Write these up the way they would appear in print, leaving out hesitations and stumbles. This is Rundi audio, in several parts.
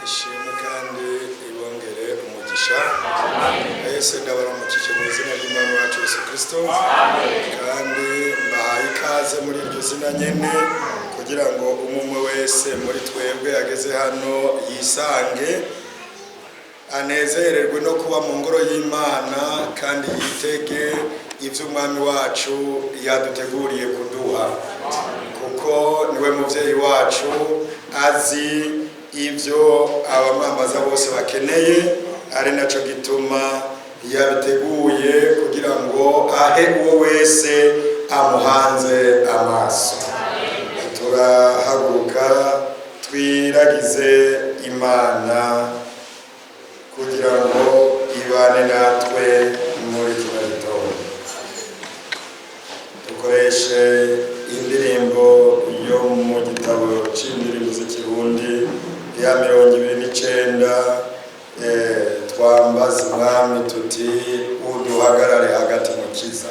ishimwe kandi ibongere umugisha. Yesu ndabaramukije mu izina ry'Umwami wacu Yesu Kristo, kandi mbahaye ikaze muri iryo zina nyene kugira ngo umwe wese muri twebwe ageze hano yisange, anezererwe no kuba mu ngoro y'Imana kandi yitege ivyo umwami wacu yaduteguriye kuduha, kuko niwe muvyeyi wacu azi ivyo abamwambaza bose bakeneye, ari naco gituma yabiteguye kugira ngo ahe uwo wese amuhanze amaso. Turahaguruka twiragize Imana kugira ngo ibane natwe muri kino gitondo. Dukoreshe indirimbo yo mu gitabo c'indirimbo z'ikirundi ya 29, twambaza umwami tuti uduhagarare hagati mu kiza.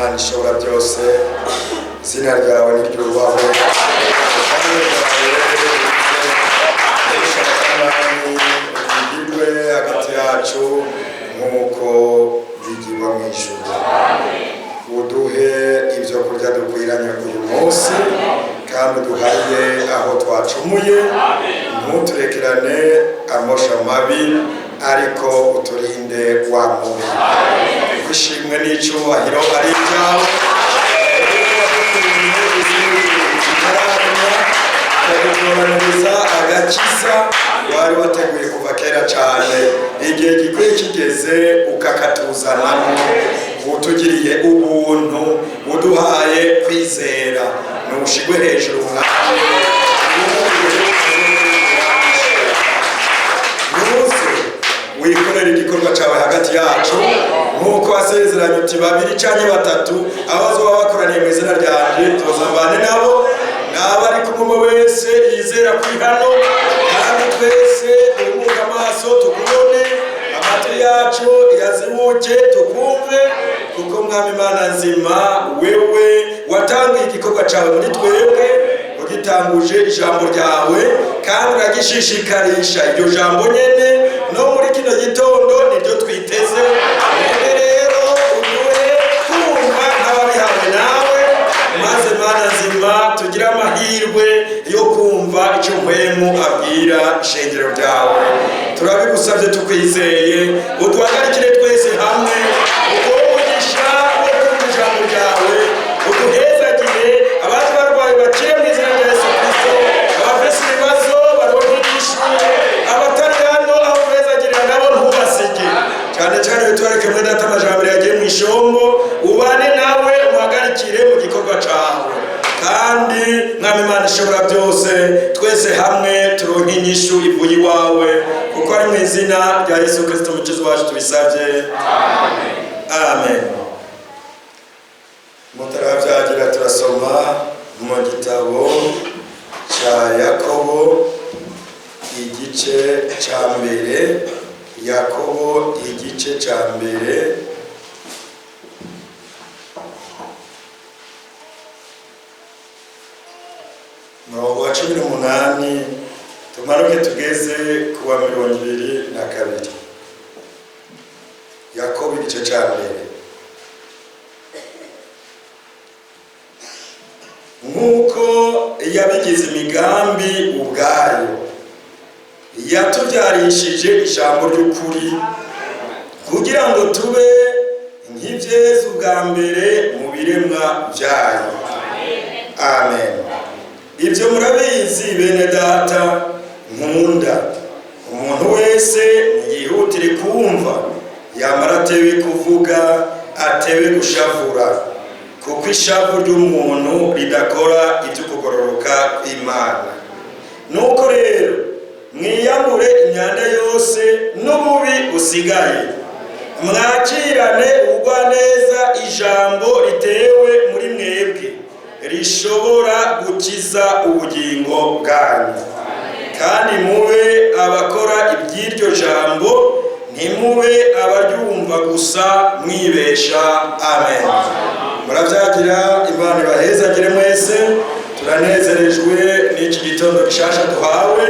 Imana ishobora byose, izina ryawe niryubahwe, bigirwe hagati yacu nk'uko bigirwa mu ijuru. Uduhe ibyo kurya dukwiranye uyu munsi, kandi uduhaye aho twacumuye, ntuturekerane amosha mabi, ariko uturinde wa mubi. Ishimwe n'icyubahiro ari ibyawe, ukadutoraniriza agakiza wari wateguye kuva kera cyane, igihe gikwiye kigeze ukakatuzanamo. Utugiriye ubuntu, uduhaye kwizera, nushigwe hejuru mwaje. Wikorera igikorwa cyawe hagati yacu, nk'uko wasezeranye uti 2 canke 3 abazoba bakoraniye mu izina ryanjye tuzambane nabo. N'abari kumwe wese yizera kuri hano, kandi twese tumuka amaso tukubone, amatwi yacu yazibuke tukumve, kuko Mwami Imana nzima, wewe watangiye igikorwa cyawe muri twebwe, ugitanguje ijambo ryawe, kandi uragishishikarisha iryo jambo nyene no muri kino gitondo niryo twiteze. Rero uduhe kumva nk'ababihawe nawe, maze Mana nzima tugire amahirwe yo kumva icyo mpwemu abwira ishengero ryawe. Turabigusabye tukwizeye, uduhagarikire twese hamwe, umugisha wo kumva ijambo ryawe, uduhezagire abandi barwayi bakire mu izina rya Yesu Kristo, abafise ibibazo baronke inyishu, abatari hano aho ubezagirira nabo ntubasige. Cyane cyane bitwareke muri data amajambere yagiye mu ishombo, ubane nawe umuhagarikire mu gikorwa cyawe, kandi Mwami Imana ishobora byose, twese hamwe turonke inyishu ivuye iwawe, kuko ari mu izina rya Yesu Kristo umukiza wacu tubisabye. Amen. Amen. Mutarabyagira turasoma mu gitabo cya Yakobo igice cya mbere. Yakobo igice cya mbere, umurongo wa 18 tumanuke tugeze ku wa 22. Yakobo igice cya mbere. Nk'uko yabigize imigambi ubwayo, yatubyarishije ijambo ry'ukuri, kugira ngo tube nk'ibyeze ubwa mbere mu biremwa byayo. Amen. Ibyo murabizi bene data nkunda. Umuntu wese yihutire kumva, yamara atewe kuvuga, atewe gushavura, kuko ishavu ry'umuntu ridakora ibyo kugororoka kw'Imana. Nuko rero mwiyambure imyanda yose n'ububi busigaye, mwakirane ubugwaneza ijambo ritewe muri mwebwe, rishobora gukiza ubugingo bwanyu. Kandi mube abakora iby'iryo jambo, ntimube abaryumva gusa mwibesha. Amen. Muravyagira, Imana ibahezagire mwese. Turanezerejwe n'iki gitondo gishasha duhawe,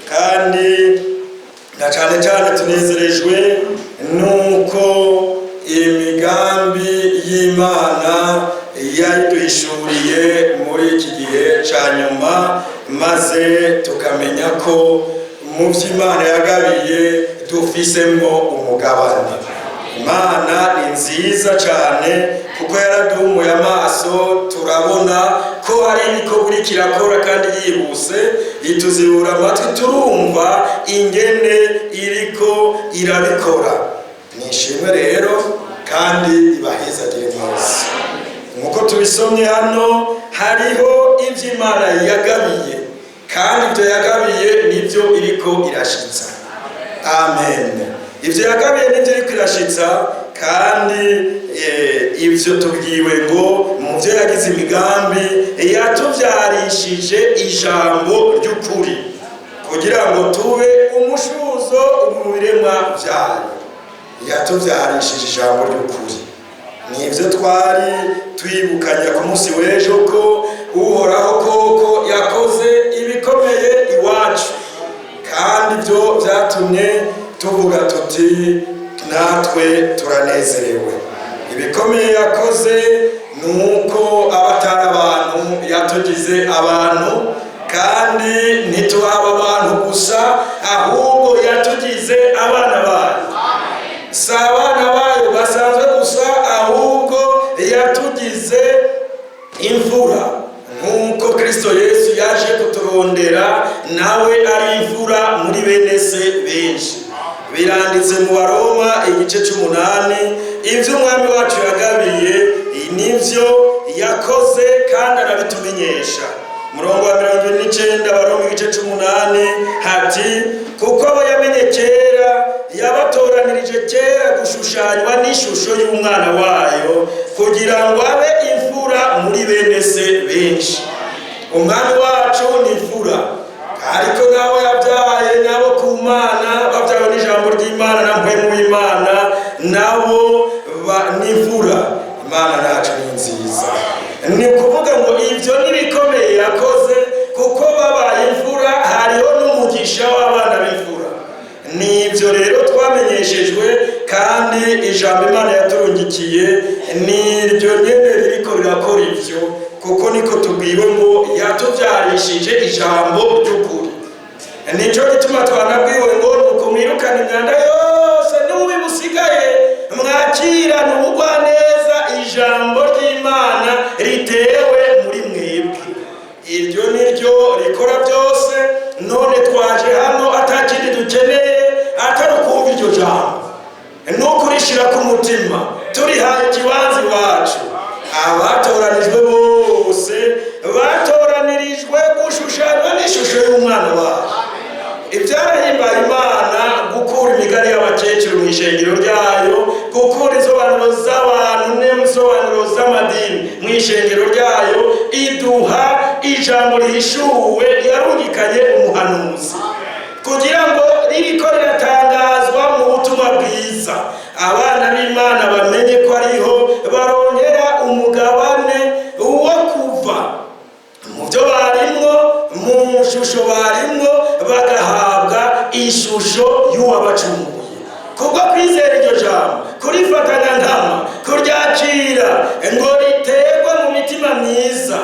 kandi na cyane cyane tunezerejwe nuko imigambi y'Imana yaduhishuriye muri iki gihe cya nyuma, maze tukamenya ko mu by'Imana yagabiye dufisemo umugabane. Imana ni nziza cyane, kuko yaradumuye amaso turabona ko hari ibikorwa kirakora kandi yihuse, ituzibura amatwi turumva ingene iriko irabikora. Nishimwe rero, kandi ibahezagire mwese. Nkuko tubisomye hano, hariho iby'Imana yagabiye, kandi ibyo yagabiye nibyo iriko irashitsa. Amen. Ibyo yagabiye nibyo iriko irashitsa, kandi ibyo tubwiwe ngo mu byo yagize imigambi, yatubyarishije ijambo ry'ukuri, kugira ngo tube umushuzo mu biremwa byayo. Yatubyarishije ijambo ry'ukuri. nivyo twari twibukanya ku munsi w'ejo ko uhoraho koko yakoze ibikomeye iwacu, kandi ibyo byatumye tuvuga tuti natwe turanezerewe. Ibikomeye yakoze nuko abatari abantu yatugize abantu, kandi ntitwaba abantu gusa ahubwo yatugize abana bayo. Si abana bayo basanzwe gusa ahubwo yatugize imfura, nk'uko Kristo Yesu yaje kuturondera nawe ari imfura muri bene se benshi. Biranditse mu Baroma igice 8, ivyo umwami wacu yagabiye nivyo yakoze kandi arabitumenyesha. Murongo wa 29 Baroma igice 8 hati, kuko abo yamenye kera yabatoranirije kera gushushanywa n'ishusho y'umwana wayo, kugira ngo abe imfura muri bene se benshi. Umwami wacu ni imfura, ariko nabo yabyaye nabo ku Mana, babyawe n'ijambo ry'Imana na mpwemu w'Imana, nabo ni imfura. Imana nacu ni nziza. Ni kuvuga ngo ivyo nibikomeye yakoze, kuko babaye imfura hariho n'umugisha w'abana b'imfura. Nivyo rero twamenyeshejwe, kandi ijambo Imana yaturungikiye niryo nyene ririko rirakora ivyo, kuko niko tubwiwe ngo yatuvyarishije ijambo ry'ukuri. Nico gituma twanabwiwe ngo nuko mwirukana imyanda yose n'ububi busigaye, mwakirana ubugwaneza ijambo ry'Imana ritewe muri mwebwe. Iryo niryo rikora byose. None twaje hano atakindi dukeneye atari kumva iryo jambo, nukurishira ku mutima, turihaye ikibanza iwacu. Abatoranijwe bose batoranirijwe gushushanywa n'ishusho y'umwana wacu. Ibyarahimbaye Imana gukura imigani y'abakecuru mu ishengero ryayo, gukura insobanuro z'abantu n'insobanuro z'amadini mu ishengero ryayo, iduha ijambo rihishuwe yarungikanye umuhanuzi, kugira ngo ririko riratangazwa mu butumwa bwiza. Abana b'Imana bamenye ko ariho barongera umugabane wo kuva mu byo barimwo, mu shusho barimwo, bagahabwa ishusho y'uwabacunguye. Kubwo kwizera iryo jambo, kurifatanya nkama, kuryakira, ngo riterwa mu mitima myiza,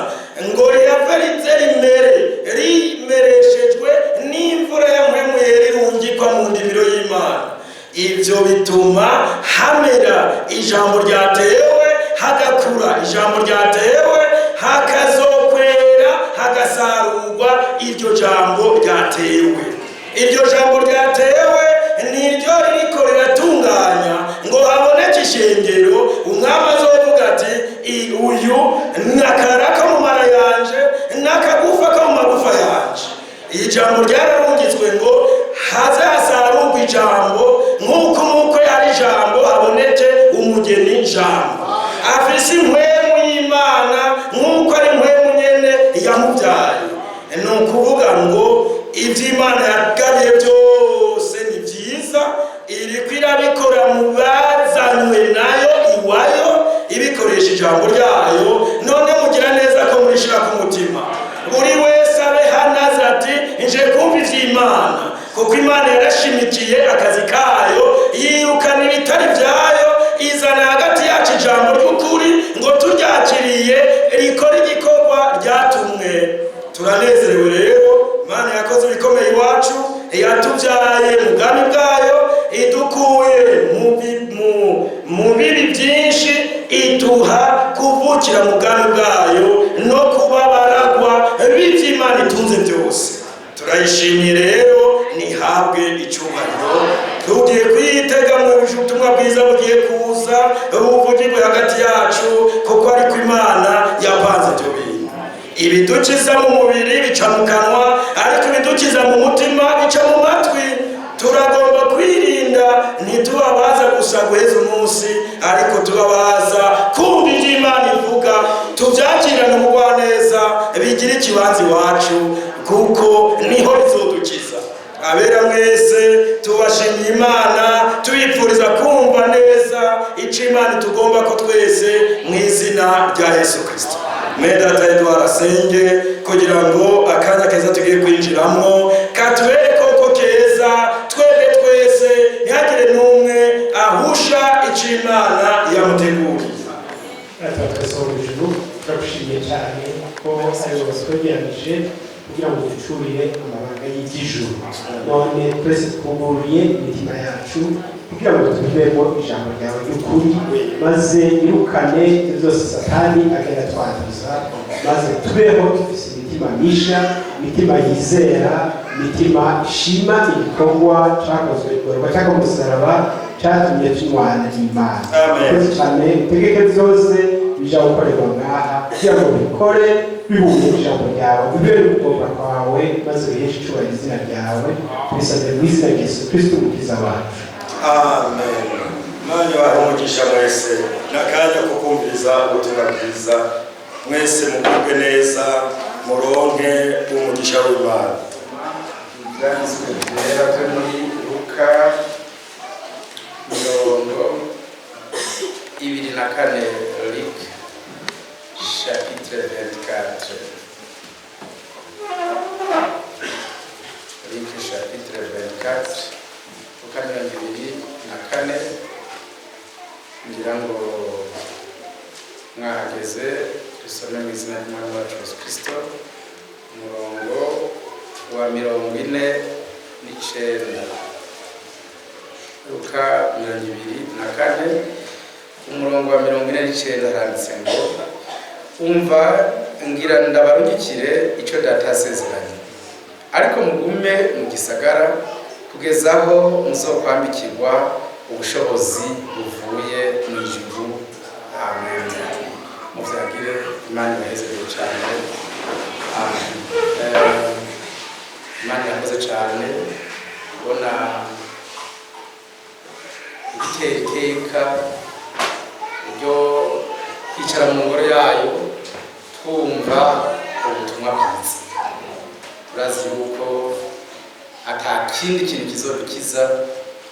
ngo rirave rizera imbere, rimereshejwe n'imvura ya mpwemu yera irungikwa mu ndimiro y'Imana. Ivyo bituma hamera ijambo ryatewe, hagakura ijambo ryatewe, hakazokwera, hagasarurwa iryo jambo ryatewe. Iryo jambo ryatewe niryo ririko riratunganya ngo haboneke ishengero. Umwami azovuga ati, uyu nakara ko mu mara yanje, nakagufa ko mu magufa yanje. Ijambo ryararungitswe ngo haze hasarurwa ijambo, nk'uko yari ijambo haboneke umugeni ijambo. Afise impwemu y'Imana nk'uko ari impwemu nyene yamubyaye. Ni ukuvuga ngo ivy'Imana yagabiye byose ni vyiza, iriko irabikora mu bazanywe nayo iwayo, ibikoresha ijambo ryayo. None mugira neza ko murishira ku mutima, buri wese abe hanaze ati nje kumva ivy'Imana, kuko Imana yarashimikiye akazi kayo, yirukana ibitari vyayo, izana hagati yacu ijambo ry'ukuri, ngo turyakiriye rikora igikorwa ryatumwe. Turanezerewe rero, Imana yakoze ibikomeye iwacu, yatubyaye mu bwami bwayo, idukuye mu bibi byinshi, iduha kuvukira mu bwami bwayo no kuba baragwa b'ivy'Imana itunze byose. Turayishimiye rero, nihabwe icyubahiro. Tugiye kwitega mu butumwa bwiza bugiye kuza, ubuvugirwe hagati yacu, kuko ariko Imana yapanze ibyo bintu. Ibidukiza mu mubiri bica mu kanwa, ariko ibidukiza mu mutima bica mu matwi. Turagomba kwirinda, ntitubabaza gusa guheza umunsi, ariko tubabaza kumva ibyo Imana ivuga, tubyakirane umugwaneza, bigira ikibanza iwacu, kuko niho bizodukiza. Abera mwese tubashimiye Imana, tubipfuriza kumva neza ico Imana tugomba ko twese izina rya Yesu Kristo. Mwedata Edouard asenge kugira ngo akanya keza tugiye kwinjiramo katubere koko keza twebwe twese ntihagire n'umwe ahusha icyo Imana yamuteguriye. Turagushimiye cyane ko ari wowe twegeranije kugira ngo ducurire amabanga y'ijuru. None twese twugururiye imitima yacu kugira ngo tuvemo ijambo ryawe ry'ukuri, maze irukane ibyo byose Satani agenda twanduza, maze tubeho dufite imitima misha, imitima yizera, imitima ishima igikorwa cyakozwe cyangwa umusaraba cyatumye tunywana n'Imana. Amen. Cyane tegeke byose bija gukorerwa ngaha kugira ngo bikore bihuye n'ijambo ryawe, bibe ugomba kwawe, maze biheshe icyubahiro izina ryawe, tubisabye mu izina rya Yesu Kristo umukiza wacu. Amen. Mwana wa umugisha mwese nakanya kukumviriza ubutumwa bwiza, mwese mugubwe neza, muronke umugisha w'Imana. Ibyanditswe byera byo muri Luka 24, Luc chapitre 24. Luc chapitre 24, Luka 24, ngira ngo mwahageze dusome mu izina ry'Umwami wacu Yesu Kristo, umurongo wa 49. Luka 24, umurongo wa 49 haranditse ngo umva ngira ndabarungikire icyo data yasezeranye, ariko mugume mu gisagara kugeza aho muzokwambikirwa ubushobozi buvuye mu ijuru. Amen. Muvyagire Imana ibahezere cyane. Amen. Imana yakoze cyane kubona igitera iteka ibyo kwicara mu ngoro yayo twumva ubutumwa bwiza. Turazi yuko atakindi kintu kizodukiza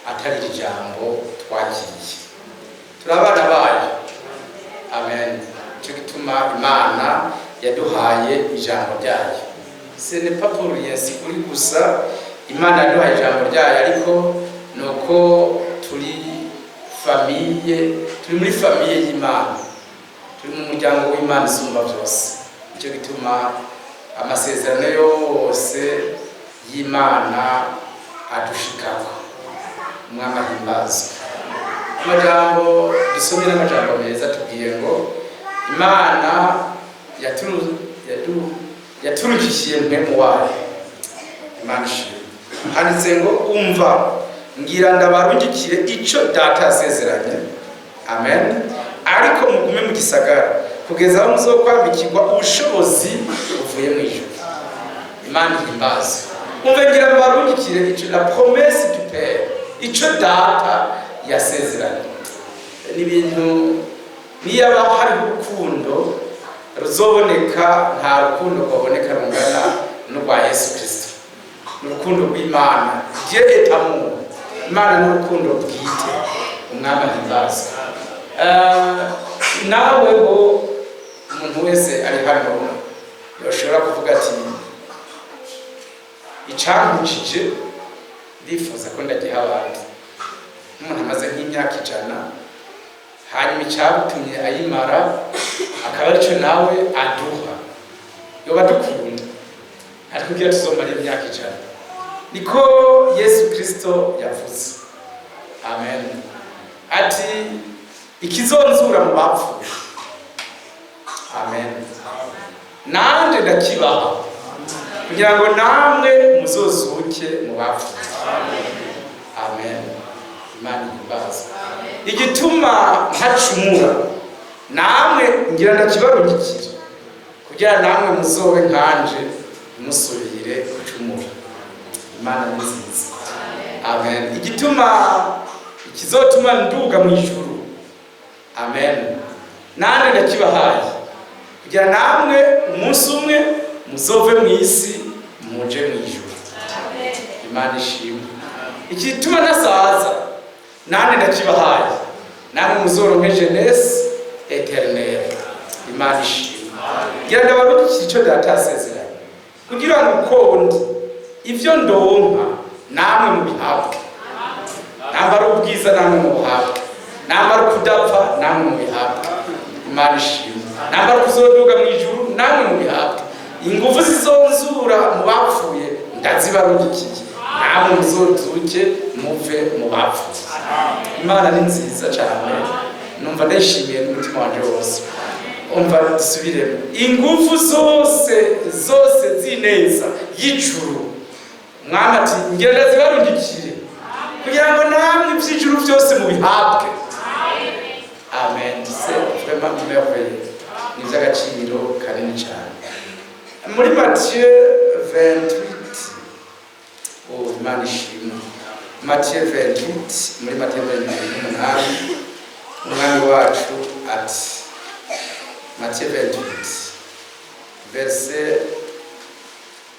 atari ijambo twakiriye. Turabana bayo. Amen. Cyo gituma Imana yaduhaye ijambo ryayo. Ce n'est pas pour rien, si kuri gusa Imana yaduhaye ijambo ryayo, ariko nuko turi muri famiye y'Imana, turi mu muryango w'Imana isumba byose. Cyo gituma amasezerano yose y'Imana adushikaho. Umwami ahimbazwe. Amajambo dusomye n'amajambo meza tubwiye ngo Imana yaturukishiye mpemu wayo. Imana ishimwe. Handitse ngo umva ngira ndabarungikire icyo data yasezeranye. Amen. Ariko mugume mu gisagara kugeza aho muzokwambikirwa ubushobozi buvuye mu ijuru. Imana ihimbaze. Umva ngira ndabarungikire icyo, la promesse du Père, icyo data yasezeranye. N'ibintu niyaba hari urukundo ruzoboneka, nta rukundo rwaboneka rungana n'urwa Yesu Kristo. Urukundo rw'Imana, Dieu est amour. Imana n'urukundo bwite. Umwami ahimbaze. Nawe bo umuntu wese ari hano yoshobora kuvuga ati icankujije ndifuza ko ndagiha abandi. Umuntu amaze nk'imyaka 100, hanyuma icyatumye ayimara akaba aricyo nawe aduha. Yoba dukunda ariko kugira tuzomara imyaka 100. Niko Yesu Kristo yavuze. Amen. Ati ikizonzura mu bapfuye. Amen. Nande ndakibaha kugira ngo namwe muzozuke mu bapfuye. Amen. Imana ibaze. Igituma ntacumura namwe ngira ndakibarungikira kugira namwe muzobe nkanje musubire gucumura. Imana nziza. Amen. Igituma ikizotuma nduga mu ijuru. Amen. Nande ndakibahaye kugira namwe umunsi umwe muzove mu isi muje mu ijuru. Amen. Imana ishimwe. Igituma nasaza nande ndakibahaye namwe muzoronke jeunesse éternelle. Imana ishimwe. Ngira ndabarukira icyo data yasezeranye kugira ngo ukondi ivyo ndonka namwe mubihabwe, nambara ubwiza namwe mubihabwe, nambara kudapfa namwe mubihabwe. Imana ishimwe. Nambara kuzoduga mu ijuru namwe mubihabwe. Ingufu zizonzura mu bapfuye ndazibarukiye, namwe muzozuke muve mu bapfuye. Imana ni nziza cyane, numva ndashimiye n'umutima wanje wose. Umva dusubiremo, ingufu zose zineza y'ijuru Mwami ati ngenda zibarungikire kugira ngo namwe iby'ijuru byose mubihabwe. Amen. C'est vraiment merveilleux. Ni iby'agaciro kanini cyane. Muri Matthieu 28, Imana ishimwe. Matthieu 28, muri Matthieu 28 umwami wacu ati, Matthieu 28 verset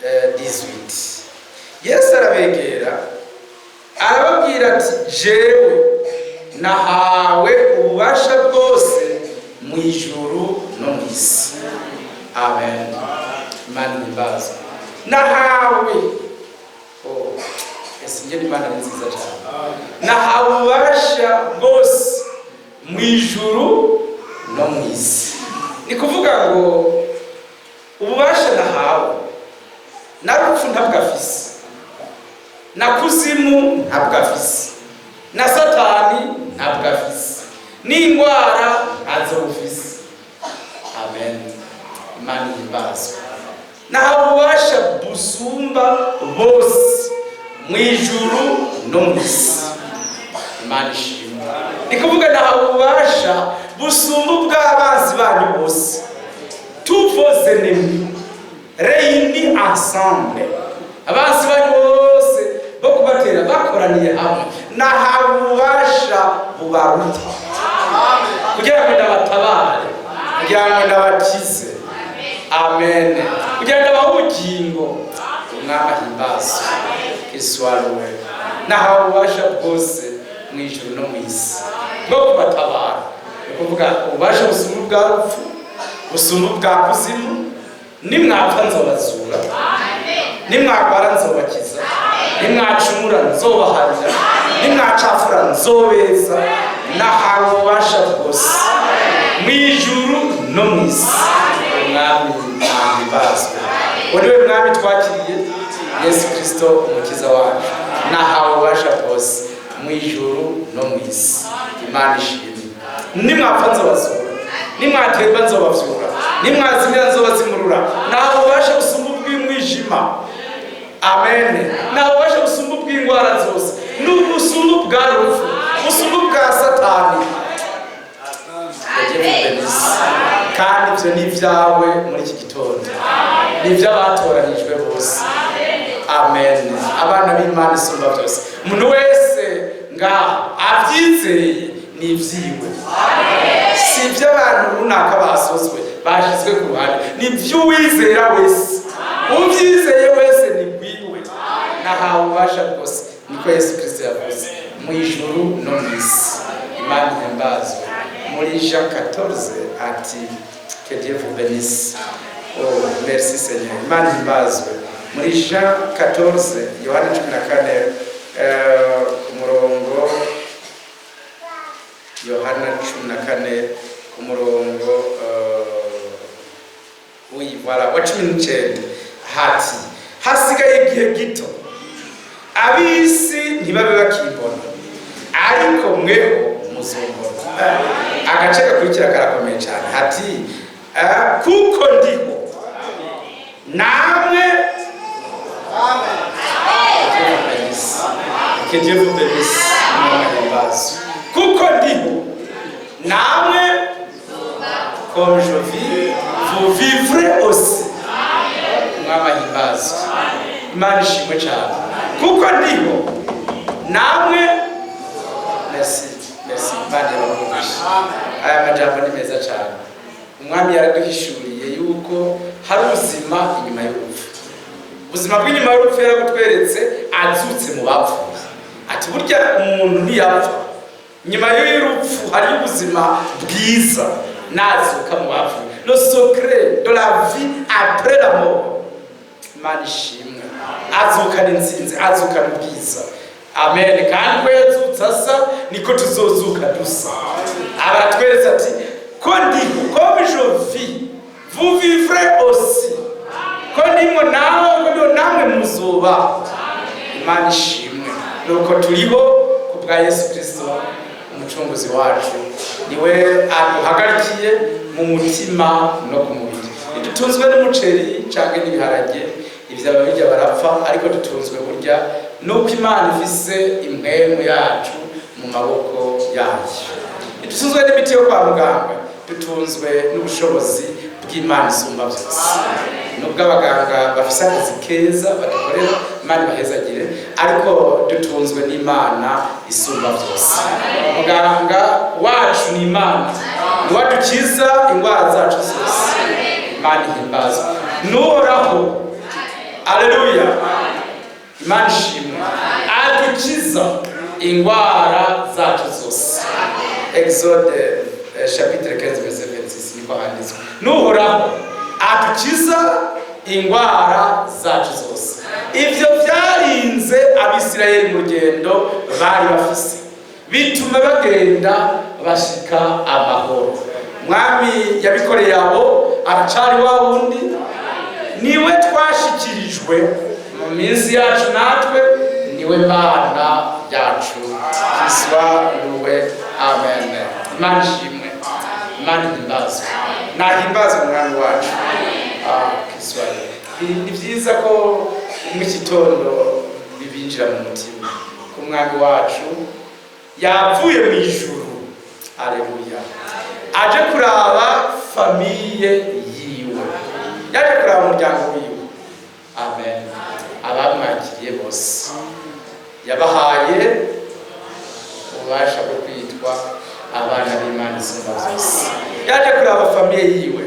18, Yesu arabegera arababwira ati jewe nahawe ububasha bwose mu ijuru no mu isi. Amen. Imana imbazwe. Nahawe ese Imana ni nziza cyane. Nahawe ububasha bwose mu ijuru no mu isi. Ni kuvuga ngo ububasha nahawe, na rupfu ntabwo afise, na kuzimu ntabwo afise, na satani ntabwo afise, n'indwara ntazo ufise. Amen. Imana imbazwe. Nahawe ububasha busumba bose mu ijuru no mu isi. Imana ishimwe. Ni kuvuga nahawe ububasha busumba ubw'abanzi banyu bose, tous vos ennemis réunis ensemble. Abanzi banyu bose bo kubatera bakoraniye hamwe, nahawe ububasha bubaruta kugira ngo ndabatabare, kugira ngo ndabakize. Amen. Kugira ngo ndabahe ubugingo. Umwami ahimbazwe. Kiswaruwe. Nahawe ububasha bwose mu ijuru no mu isi bwo kubatabara. Ni kuvuga ububasha busumba ubwa rupfu, busumba ubwa kuzimu. Nimwapfa nzobazura, nimwagwara nzobakiza, nimwacumura nzobaharira, nimwacafura nzobeza. Nahawe ububasha bwose mu ijuru no mu isi. Umwami ahimbazwe. Uriwe mwami twakiriye, Yesu Kristo umukiza wacu. Nahawe ububasha bwose mu ijuru no mu isi. Imana ishimwe. Nimwapfa nzobazura, nimwaterwa nzobavyura, nimwazimira nzobazimurura. Nahawe ububasha busumba ubw'umwijima. Amen. Nahawe ububasha busumba ubw'indwara zose, n'ubusumba bwa rupfu, busumba bwa satani. Kandi ibyo ni ibyawe muri iki gitondo, ni iby'abatoranijwe bose. Amen. Abana b'Imana isumba byose, umuntu wese ngaha abyizeye ni ibyiwe. Si iby'abantu runaka basozwe bashyizwe ku ruhande, ni iby'uwizera wese. Ubyizeye wese ni bwiwe. Nahawe ububasha bwose, niko Yesu Kristo yavuze, mu ijuru no mu isi. Imana ihimbazwe. Muri Jean 14 ati que Dieu vous bénisse. Oh, merci Seigneur. Imana ihimbazwe. Muri Jean 14 Yohana 14 umurongo Yohana 14 umurongo voilà wa 19 hati hasigaye igihe gito abisi ntibabe bakimbona ariko mweho muzombona. Agace gakurikira karakomeye cyane hati kuko ndiho namwe. Que Dieu vous bénisse. Kuko ndiho namwe, comme je vis, vous vivrez aussi. Mwama himbazwe. Imana ishimwe cyane. Kuko ndiho namwe. Merci. Merci. Imana yabamugisha. Aya majambo ni meza cyane. Umwami yaraduhishuriye yuko hari ubuzima inyuma y'urupfu. Ubuzima bw'inyuma y'urupfu yarabutweretse azutse mu bapfuye. Ati burya umuntu ntiyapfa, nyuma y'urupfu hari ubuzima bwiza nazuka mu bapfuye. le secret de la vie après la mort. Imana ishimwe, azukana intsinzi, azukana ubwiza. Amen. Kandi ko yazutse asa niko tuzozuka dusa. Abatweretse ati ko ndiho, comme je vis, vous vivrez aussi. Ko ndimo nawe, ko ndiho namwe muzoba. Imana ishimwe. Nuko turiho kubwa Yesu Kristo umucunguzi wacu, niwe aduhagarikiye mu mutima no ku mubiri. Dutunzwe n'umuceri canke n'ibiharage, ivyo ababirya barapfa, ariko dutunzwe burya nuko Imana ifise impwemu yacu mu maboko yacu. Dutunzwe n'imiti yo kwa muganga, dutunzwe n'ubushobozi bw'Imana isumba byose. Nubwo abaganga bafise akazi keza badukorera, Imana ibahezagire, ariko dutunzwe n'Imana isumba byose. Muganga wacu ni Imana, niwadukiza indwara zacu zose. Imana ihimbazwe. N'uhoraho, aleluya, Imana ishimwe, adukiza indwara zacu zose. Exode chapitre 15 verset 26 niko handitswe. N'uhoraho adukiza indwara zacu zose. Ivyo vyarinze Abisirayeli mu rugendo bari bafise, bituma bagenda bashika amahoro. Mwami yabikoreye abo, aracari wa wundi, niwe twashikirijwe mu minsi yacu, natwe niwe bana yacu. Kiswa luwe. Amen. Imana ishimwe, Imana ihimbazwe. Nahimbazwe umwami wacu. Kiswa. Ni vyiza ko mu gitondo bibinjira mu mutima ko umwami wacu yavuye mu ijuru. Aleluya. Aje kuraba famiye yiwe, yaje kuraba umuryango wiwe. Amen. Abamwakiriye bose yabahaye ububasha bwo kwitwa abana b'Imana isumba byose. Yaje kuraba famiye yiwe.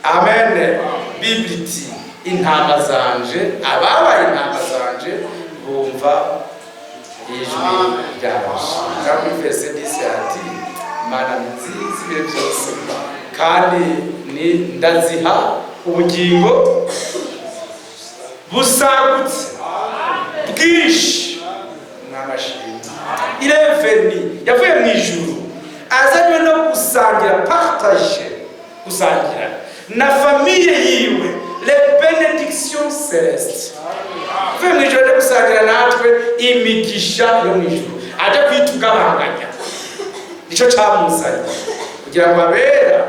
Amen. Bibliti intama zanje, ababaye intama zanje bumva ijwi ryaje. Kandi verse 10 ati Imana nziza ibihe byose, kandi ni ndaziha ubugingo busagutse bwinshi. Mwamashimwe. Ireveni yavuye mu ijuru, azanywe no gusangira, partage, gusangira na famiye yiwe les bénédictions célestes. Avuye mu ijuru gusangira natwe imigisha yo mu ijuru, aje kwitugabanganya. Nico camuzanye kugira ngo abera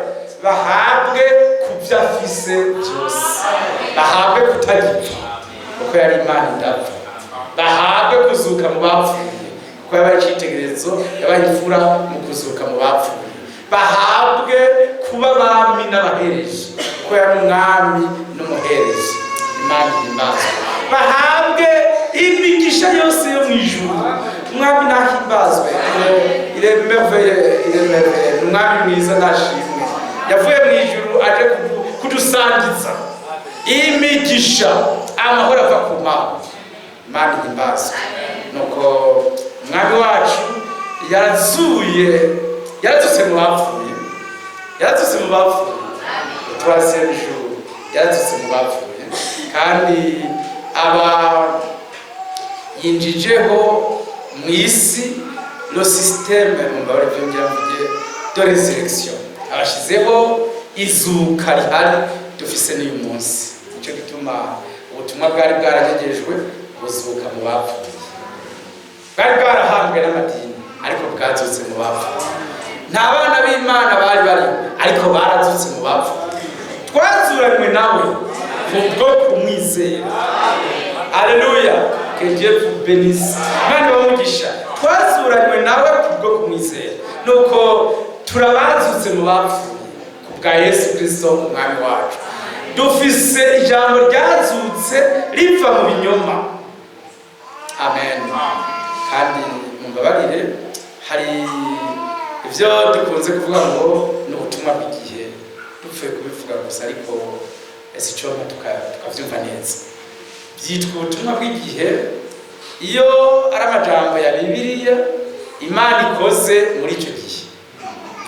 bahabwe kubyo afise byose, bahabwe kutagipfa kuko yari Imana idapfa, bahabwe kuzuka mu bapfuye kuko yabaye icyitegererezo, yabaye imfura mu kuzuka mu bapfuye, bahabwe kuba abami n'abahereje kuko yari umwami n'umuhereje. Imana ihimbazwe. Bahabwe imigisha yose yo mu ijuru. Umwami nahimbazwe. Iremeye umwami mwiza nashimwe, yavuye mu ijuru aje kudusangiza imigisha, amahoro ava ku Mana. Imana ihimbazwe. Nuko umwami wacu yarazutse mu bapfuye, yarazutse mu bapfuye, troisième jour yarazutse mu bapfuye, kandi aba yinjijeho mu isi le système mbabare byongera mvuge de résurrection, abashizeho izuka rihari dufise n'uyu munsi. Nicyo gituma ubutumwa bwari bwaragejejwe buzuka mu bapfuye, bwari bwarahambwe n'amadini ariko bwazutse mu bapfuye. Nta bana b'Imana bari bari ariko barazutse mu bapfuye. Twazuranywe nawe kubwo kumwizera. Aleluya. Que Dieu vous bénisse. Imana bamugisha. Twazuranywe nawe kubwo kumwizera. Nuko turabazutse mu bapfuye kubwa Yesu Kristo umwami wacu. Dufise ijambo ryazutse riva mu binyoma. Amen. Kandi mumbabarire, hari ivyo dukunze kuvuga ngo ni ubutumwa bw'igihe, dupfuye kubivuga gusa ariko esicoma tukavyumva neza. Byitwa ubutumwa bw'igihe iyo ari amajambo ya Bibiliya Imana ikoze muri icyo gihe.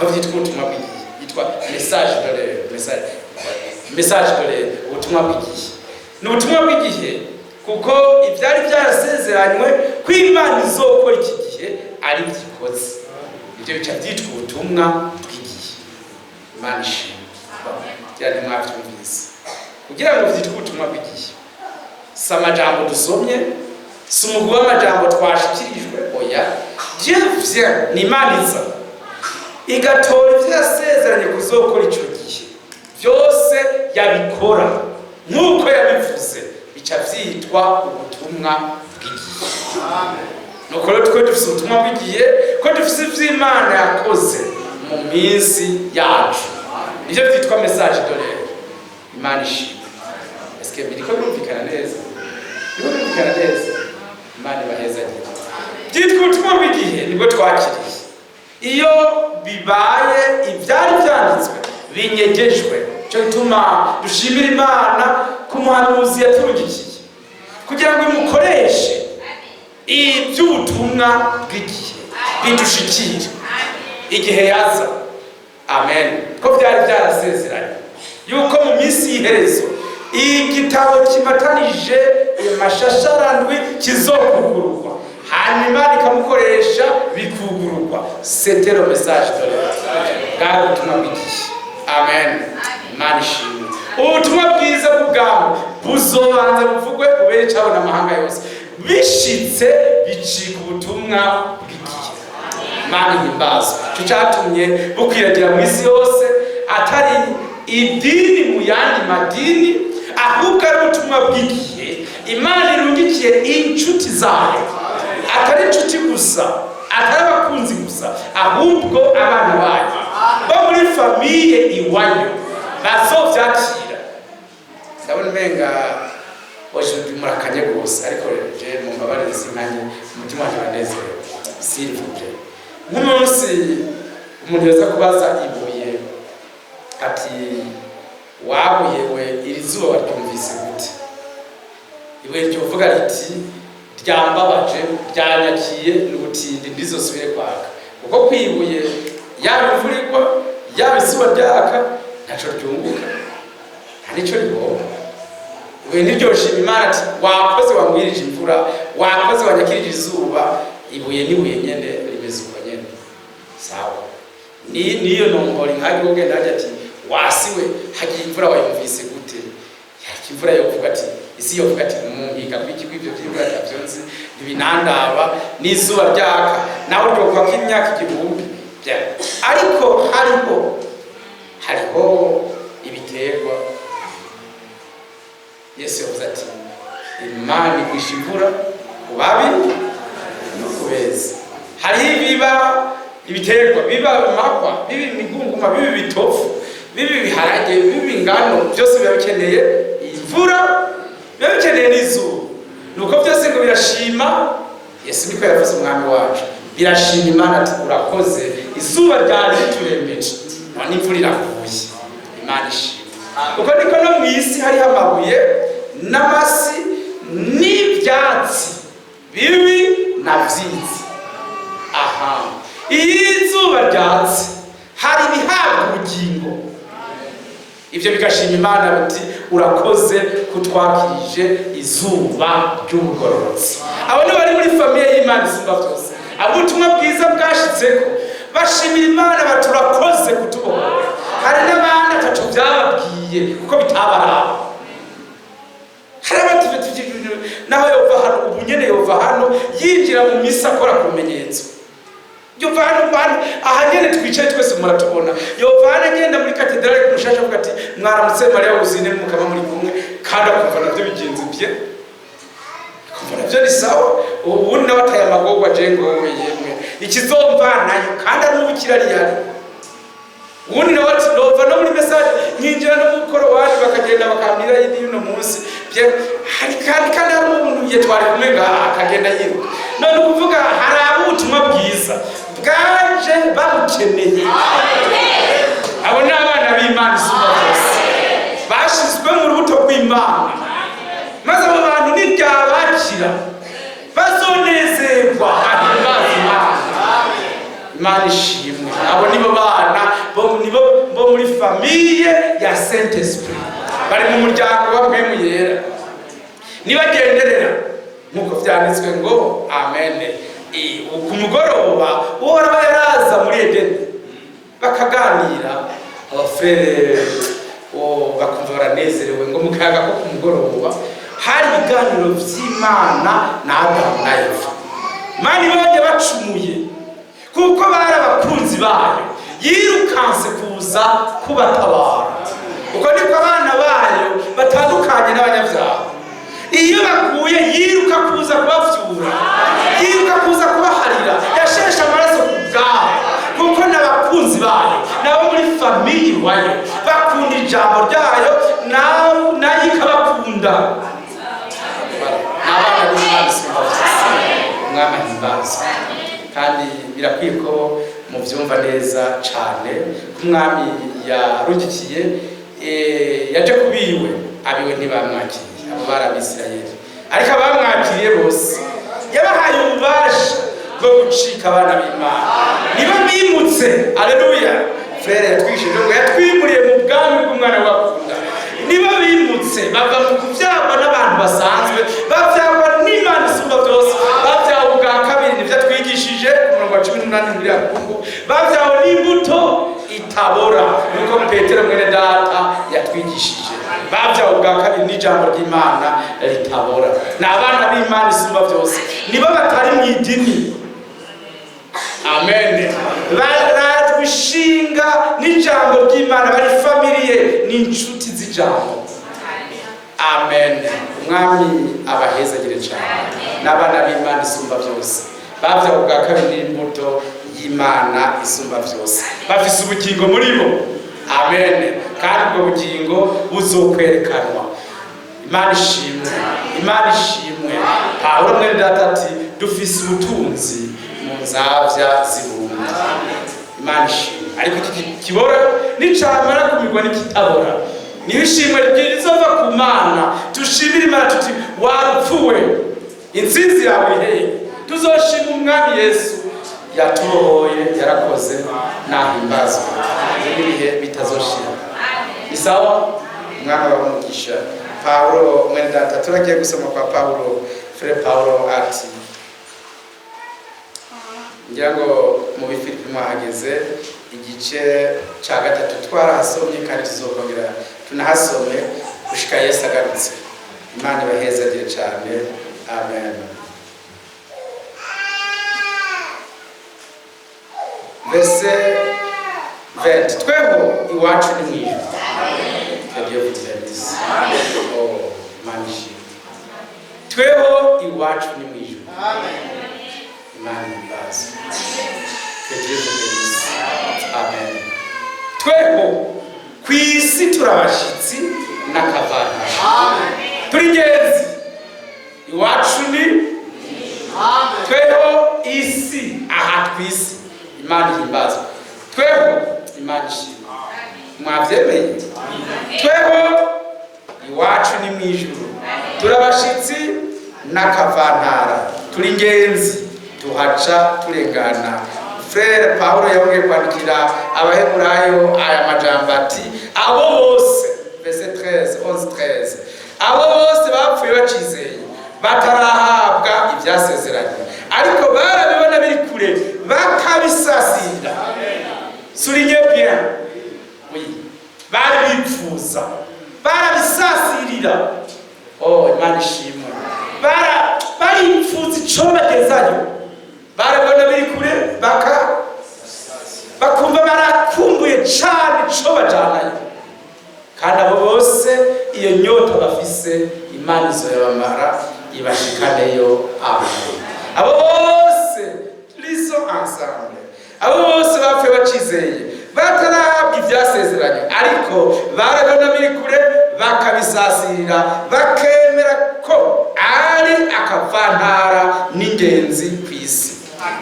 Byitwa ubutumwa bw'igihe, yitwa message de message dore ubutumwa bw'igihe ni ubutumwa bw'igihe kuko ibyari byarasezeranywe ko Imana izokora iki gihe ari byikoze ibyo bica byitwa ubutumwa bw'igihe. Imana ishimwe byari mwabyumvise kugira ngo byitwe ubutumwa bw'igihe si amajambo dusomye si umugwi w'amajambo twashikirijwe oya Dieu vient ni Imana iza igatora ibyo yasezeranye kuzokora icyo gihe byose yabikora nk'uko yabivuze bica byitwa ubutumwa bw'igihe. nuko rero twe dufite ubutumwa bw'igihe ko dufite ibyo Imana yakoze mu minsi yacu nibyo byitwa message dore Imana ishimwe. Eske biriko birumvikana neza? Birumvikana neza? Imana ibahezagire. Byitwa ubutumwa bw'igihe nibwo twakiriye iyo bibaye ibyari byanditswe binyegejwe cyo gituma dushimira Imana ku muhanuzi yaturugikiye kugira ngo imukoreshe iby'ubutumwa bw'igihe bidushikire igihe yaza. Amen. Ko byari byarasezeranye yuko mu minsi y'iherezo igitabo kimatanije amashasharandwi kizokugururwa hanyuma ikamukoresha bikugururwa. C'était le message de bwari ubutumwa bw'igihe. Amen. Imana ishimwe. Ubutumwa bwiza bw'ubwami buzobanza buvugwe ubere cyabona amahanga yose bishitse bicika ubutumwa bw'igihe. Imana ihimbaza cyo cyatumye bukwiragira mu isi yose atari idini mu yandi madini ahubwo ari ubutumwa bw'igihe Imana irungikiye inshuti zayo atari inshuti gusa atari abakunzi gusa ahubwo abana bayo bo muri famiye iwanyu bazovyakira. Ndabona umenga waje murakanye gose ariko je mu mbabarire sinkanye umutima wanjye wanezerewe sirivuje. Nk'umunsi umuntu yaza kubaza ibuye ati wabuyewe iri zuba waryumvise gute? Ibuye ryovuga riti ryambabaje ryanyakiye n'ubutindi ndizosubire kwaka kuko kwibuye yaba imvura igwa yaba izuba ryaka ntaco ryunguka nta nico ribomba. Ibuye ntiryoshima Imana ati wakoze wangwirije imvura wakoze wanyakirije izuba. Ibuye n'ibuye nyene rimeze uko nyene sawa niyo nombori nkaje ugenda ati wasiwe hagiye imvura wayumvise gute? Yaki imvura yovuga ati isi yovuga ati mungiga kwiki kwivyo by'imvura yavyonze ntibinandaba n'izuba ryaka nawe uryoka ko imyaka igihumbi bya ariko hariho ibiterwa Yesu yavuze ati Imana igwisha imvura ku babi no kubeza. Hari ibiba ibiterwa biba amakwa bibi imigunguma bibi bitofu bibi biharage bibi ingano byose biba bikeneye imvura biba bikeneye n'izuba. Nuko byose ngo birashima Yesu niko yavuze umwami wacu birashima Imana ati urakoze izuba ryari riturembeje none imvura irakuye. Imana ishimwe. Kuko niko no mu isi hari amabuye n'amasi n'ibyatsi bibi na byiza. Aha izuba ryatsi hari ibihabwa ubugingo ibyo bigashima Imana biti urakoze kutwakirije izuba ry'ubugororotsi. Abo ni bari muri famiye y'Imana isumba byose abo ubutumwa bwiza bwashitseko bashimira Imana baturakoze kutubohora. Hari n'abandi ataco byababwiye kuko bitabaraba hari abati naho yova hano ubunyene yova hano yinjira mu misa akora kumenyetso yova hano ahanyene twicaye twese muratubona yova hano agenda muri katedrale kumushasha avuga ati mwaramutse Maria uzine mukaba muri kumwe kandi akumva navyo bigenze bye kumva navyo ni sawa. Ubundi nabataye amagogwa jengo yemwe ikizomvanayo kandi ari ubukira riyari ubundi nawati nova no muri message nyinjira no mukoro wanje bakagenda bakambira yindi no munsi bye hari kandi hari umuntu yetwari kumenga akagenda yiruka none kuvuga hari abutumwa bwiza bwaje babukeneye. Abo ni abana b'Imana isumba byose bashizwe mu rubuto rw'Imana maze abo bantu niryabakira bazonezerwa Imana ishimwe. Abo nibo bana bo muri famiye ya Saint Esprit, bari mu muryango wa mpemu yera, nibagenderera nkuko vyanditswe ngo amen. Ku mugoroba uhora yaraza muri Edeni bakaganira, abafrere bakumva baranezerewe ngo mukaga ko ku mugoroba hari ibiganiro vy'Imana na Adamu na Eva. Mani bajye bacumuye kuko bari abakunzi bayo, yirukanse kuza kubatabara. Uko niko abana bayo batandukanye n'abanyabyaha. Iyo baguye yiruka kuza kubavyura, yiruka kuza kubaharira, yashesha amaraso ku bwabo kuko n'abakunzi bayo nabo muri famili wayo bakunda ijambo ryayo, nayo ikabakunda. Abana b'Imana umwami ahimbaza, kandi birakwiye ko muvyumva neza cane ko umwami yarugikiye yaje kubiwe, abiwe ntibamwakiriye, abo bari Abisirayeli, ariko abamwakiriye bose yabahaye ububasha bwo gucika abana b'Imana. Niba bimutse, aleluya, frere yatwishije ngo yatwimuriye mu bwami bw'umwana wakunda. Niba bimutse bava mu kuvyagwa n'abantu basanzwe, bavyagwa n'Imana isumba byose, bavyawe ubwa kabiri, nivyo twigishije ku murongo wa 18 muri Yakobo, bavyawe n'imbuto itabora, nuko Petero mwene data yatwigishije, bavyawe ubwa kabiri n'ijambo ry'Imana ritabora. N'abana b'Imana isumba byose, nibo batari mu idini, amen, barajwishinga n'ijambo ry'Imana, bari familiye n'inshuti z'ijambo, amen. Umwami abahezagire cyane, n'abana b'Imana isumba byose, bavyawe ubwa kabiri n'imbuto y'Imana isumba byose, bafise ubugingo muri bo, amen, kandi ubwo bugingo buzokwerekanwa. Imana ishimwe, Imana ishimwe. Pawulo mwene data ati dufise ubutunzi mu nzavya zibumba. Imana ishimwe. Ariko iki kibora nicamara kumigwa n'ikitabora, niho ishimwe rizova ku Mana. Tushimire Imana tuti warupfuwe, intsinzi yawe iheye. Tuzoshima umwami Yesu yaturohoye, yarakoze, nahimbazwe ibihe bitazoshira. Isawa umwana w'umugisha. Paulo mwene data, turagiye gusoma kwa Paulo, Frere Paulo ati, ngira ngo mu Bifilipi mwahageze igice ca 3 twarahasomye, kandi tuzokongera tunahasome gushika Yesu agarutse. Imana ibahezagire cyane, amen. Verse 20, tweho iwacu ni mwijuru. Oh, manishi. Tweho iwacu ni mwijuru. Imana ibaze. Amen. Tweho kwisi turabashitsi n'akavana. Turi ingenzi. Iwacu ni tweho isi, aha twisi. Imana ihimbaza. Tweho Imana ishimwe. Mwavyemeye? Tweho iwacu ni mwijuru, turabashitsi n'akavantara, turi ingenzi, tuhaca turengana. Frere Paulo yongeye kwandikira Abaheburayo aya majambo ati, abo bose, verse 11-13, abo bose bapfuye bacizeye, batarahabwa ivyasezeranye, ariko barabibona biri kure, bakabisasira. Soulignez bien. Oui. Bari bipfuza, barabisasirira. Oh, Imana ishimwe. Baripfuza ico bagezayo, barabona biri kure, bakumva barakumbuye cane ico bajanayo, kandi abo bose iyo nyota bafise Imana izoyabamara ibashikaneyo. Amen. Abo bose liso ensemble, abo bose bapfuye bacizeye, batarahabwa ivyasezeranye, ariko barabona biri kure, bakabisasirira, bakemera ko ari akavantara n'ingenzi kw'isi.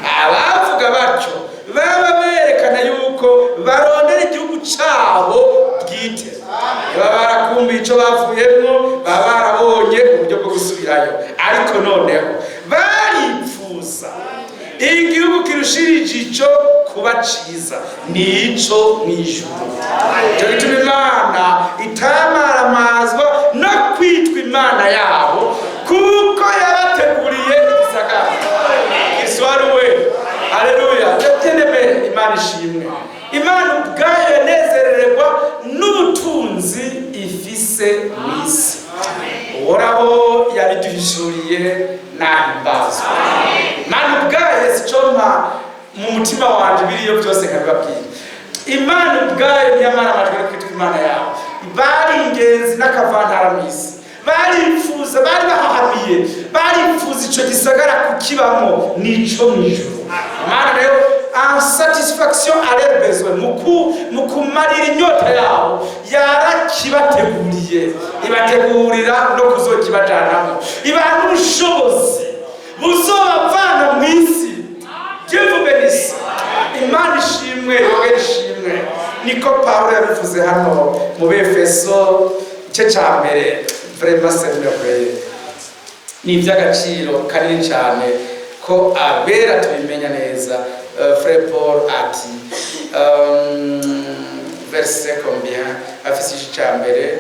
Abavuga batyo baba berekana yuko barondera igihugu cabo bwite, baba barakumbuye ico bavuyemwo, baba barabonye uburyo bwo gusubirayo, ariko noneho baripfuza igihugu kirushirije ico kuba ciza, nico mwijuru. Cyo gituma Imana mu mutima wanje biriyo byose nkabibabwira. Imana ubwayo ntiyamara amajwi yo kwitwa Imana yabo. Bari ingenzi n'akavantara mu isi, barifuza, bari bahahamiye, barifuza icyo gisagara kukibamo n'ico mu ijuru. Imana rero en satisfaction à leur besoin, mu kumarira inyota yabo yarakibateguriye, ibategurira no kuzokibajanamo, ibaha n'ubushobozi buzobavana mu isi. Dieu vous bénisse. Imana ishimwe, yoge ishimwe. Niko Pawulo yabivuze hano mu Befeso igice cya mbere. Vraiment c'est merveilleux. Ni iby'agaciro kanini cyane ko abera tubimenya neza. Frère Paul ati verset combien afise igice cya mbere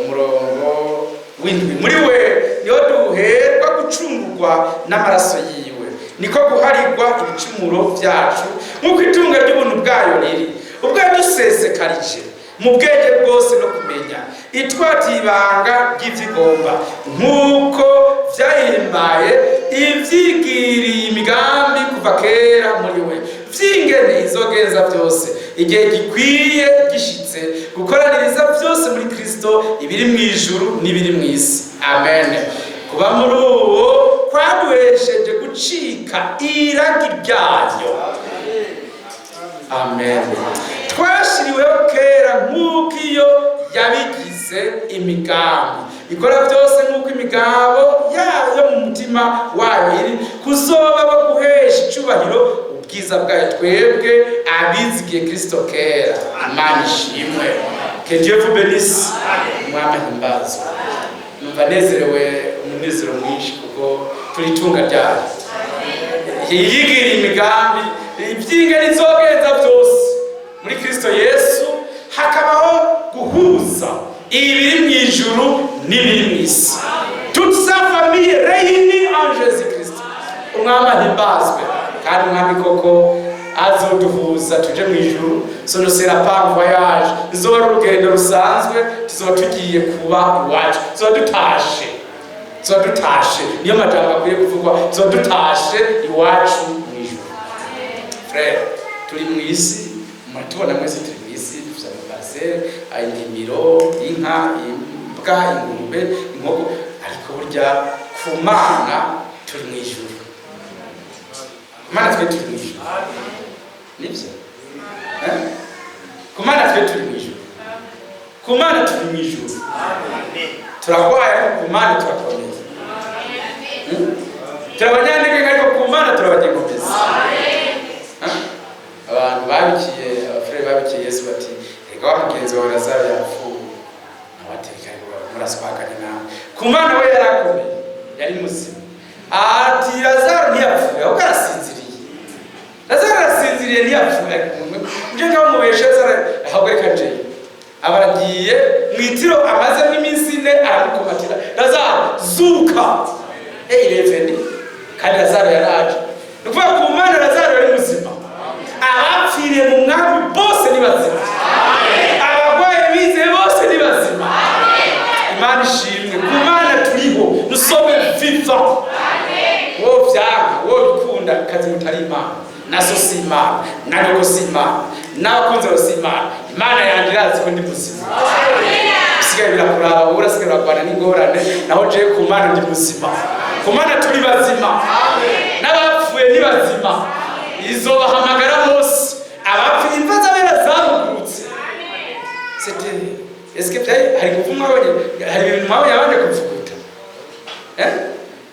umurongo w'indwi. Muri we niho duherwa gucungurwa n'amaraso yiwe, niko guharirwa ibicumuro byacu nk'uko itunga ry'ubuntu bwayo riri, ubwo yadusesekarije mu bwenge bwose no kumenya, itwatiye ibanga ry'ivyigomba, nk'uko vyahimbaye ivyigiriye imigambi kuva kera muri we, vy'ingene izogenza byose igihe gikwiye gishitse, gukoraniriza byose muri Kristo, ibiri mu ijuru n'ibiri mu isi. Amen. Kuba muri uwo kwaduhesheje gucika iragi ryayo. Amen. Twashiriweho kera nk'uko iyo yabigize imigambi ikora byose, nk'uko imigabo yayo mu mutima wayo iri, kuzoba baguhesha icyubahiro ubwiza bwayo twebwe abizigiye Kristo kera. Imana ishimwe. Que Dieu vous bénisse. Mwami himbazwe. Numva nezerewe umunezero mwinshi kuko turi itunga ryayo, yigiriye imigambi iby'ingene izogenza byose muri Kristo Yesu, hakabaho guhuza ibiri mu ijuru n'ibiri mu isi. Toute sa famille réunie en Jésus Christ. Umwami ahimbazwe. Kandi umwami koko azoduhuza tuje mu ijuru. Ce ne sera pas un voyage, izoba ari urugendo rusanzwe, tuzoba tugiye kuba iwacu, tuzoba dutashe. Niyo majambo akwiye kuvugwa, tuzoba dutashe iwacu mu ijuru. Frère, turi mu isi, tubona mwese turi mu isi, dufite amabase, indimiro, inka, imbwa, ingurube, inkoko, ariko burya ku Mana turi mu ijuru. Mana twe turi mu ijuru. Nibyo? Ku Mana twe turi mu ijuru. Ku Mana turi mu ijuru. Turagwaye ku Mana turakomeza. Turabanyandike ariko ku Mana turabanyegomeza. Abantu babikiye, abafrere babikiye Yesu bati, reka wa mugenzi wawe Lazaro yapfuye. Abateka muraswakanye nawe. Ku Mana we yarakomeye, yari muzima. Ati Lazaro ntiyapfuye, ahubwo arasinziriye. Lazaro arasinziriye ntiyapfuye. Nje ngaho mubeshe Lazaro ahubwo reka nje. Abaragiye mwitiro amaze n'iminsi 4 aramukomatira. Lazaro zuka. Ireveni. Kandi Lazaro yaraje. Nukuvuga ku Mana Lazaro yari muzima. Abapfiriye mu mwami bose ni bazima. Abagwaye bize bose ni bazima. Imana ishimwe. Ku Mana turiho, nusome vivant. Wo vyanga, wo bikunda kazi mutari Imana. Naso si Imana, nanyoko si Imana, n'abakunzi bo si Imana. Imana yanjye irazi ko ndi muzima. Bisigaye birakuraba, urasigaye uragwana n'ingorane, naho je ku Mana ndi muzima. Ku Mana turi bazima. N'abapfuye ni bazima. Izobahamagara bose. Abapfuye imva z'abera zarugurutse. Est-ce que hari kuvumwa hari ibintu mwawe yabanje kuvuguta?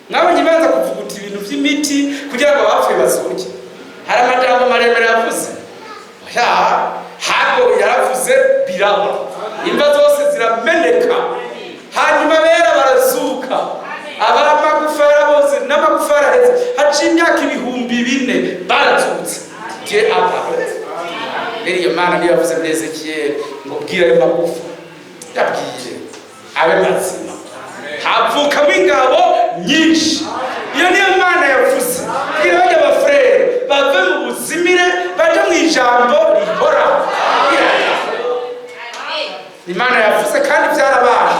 Mwabonye ibanza kuvuguta ibintu by'imiti kugira ngo abapfuye basohoke. Hari amajambo maremare yavuze. Hago yaravuze biraba. Imva zose zirameneka. Hanyuma bera barazuka. Abamagufara bose n'amagufara heze. Haciye imyaka 4,000 barazutse. Dieu a parlé. Beri Imana niyo yavuze muri Ezekiel ngo bwira ayo magufa. Yabwiye abe mazima. Havukamo ingabo nyinshi. Iyo niyo Imana yavuze. Bwira bajya abafrere bave mu buzimire baje mu ijambo rihora. Imana yavuze kandi byarabaye.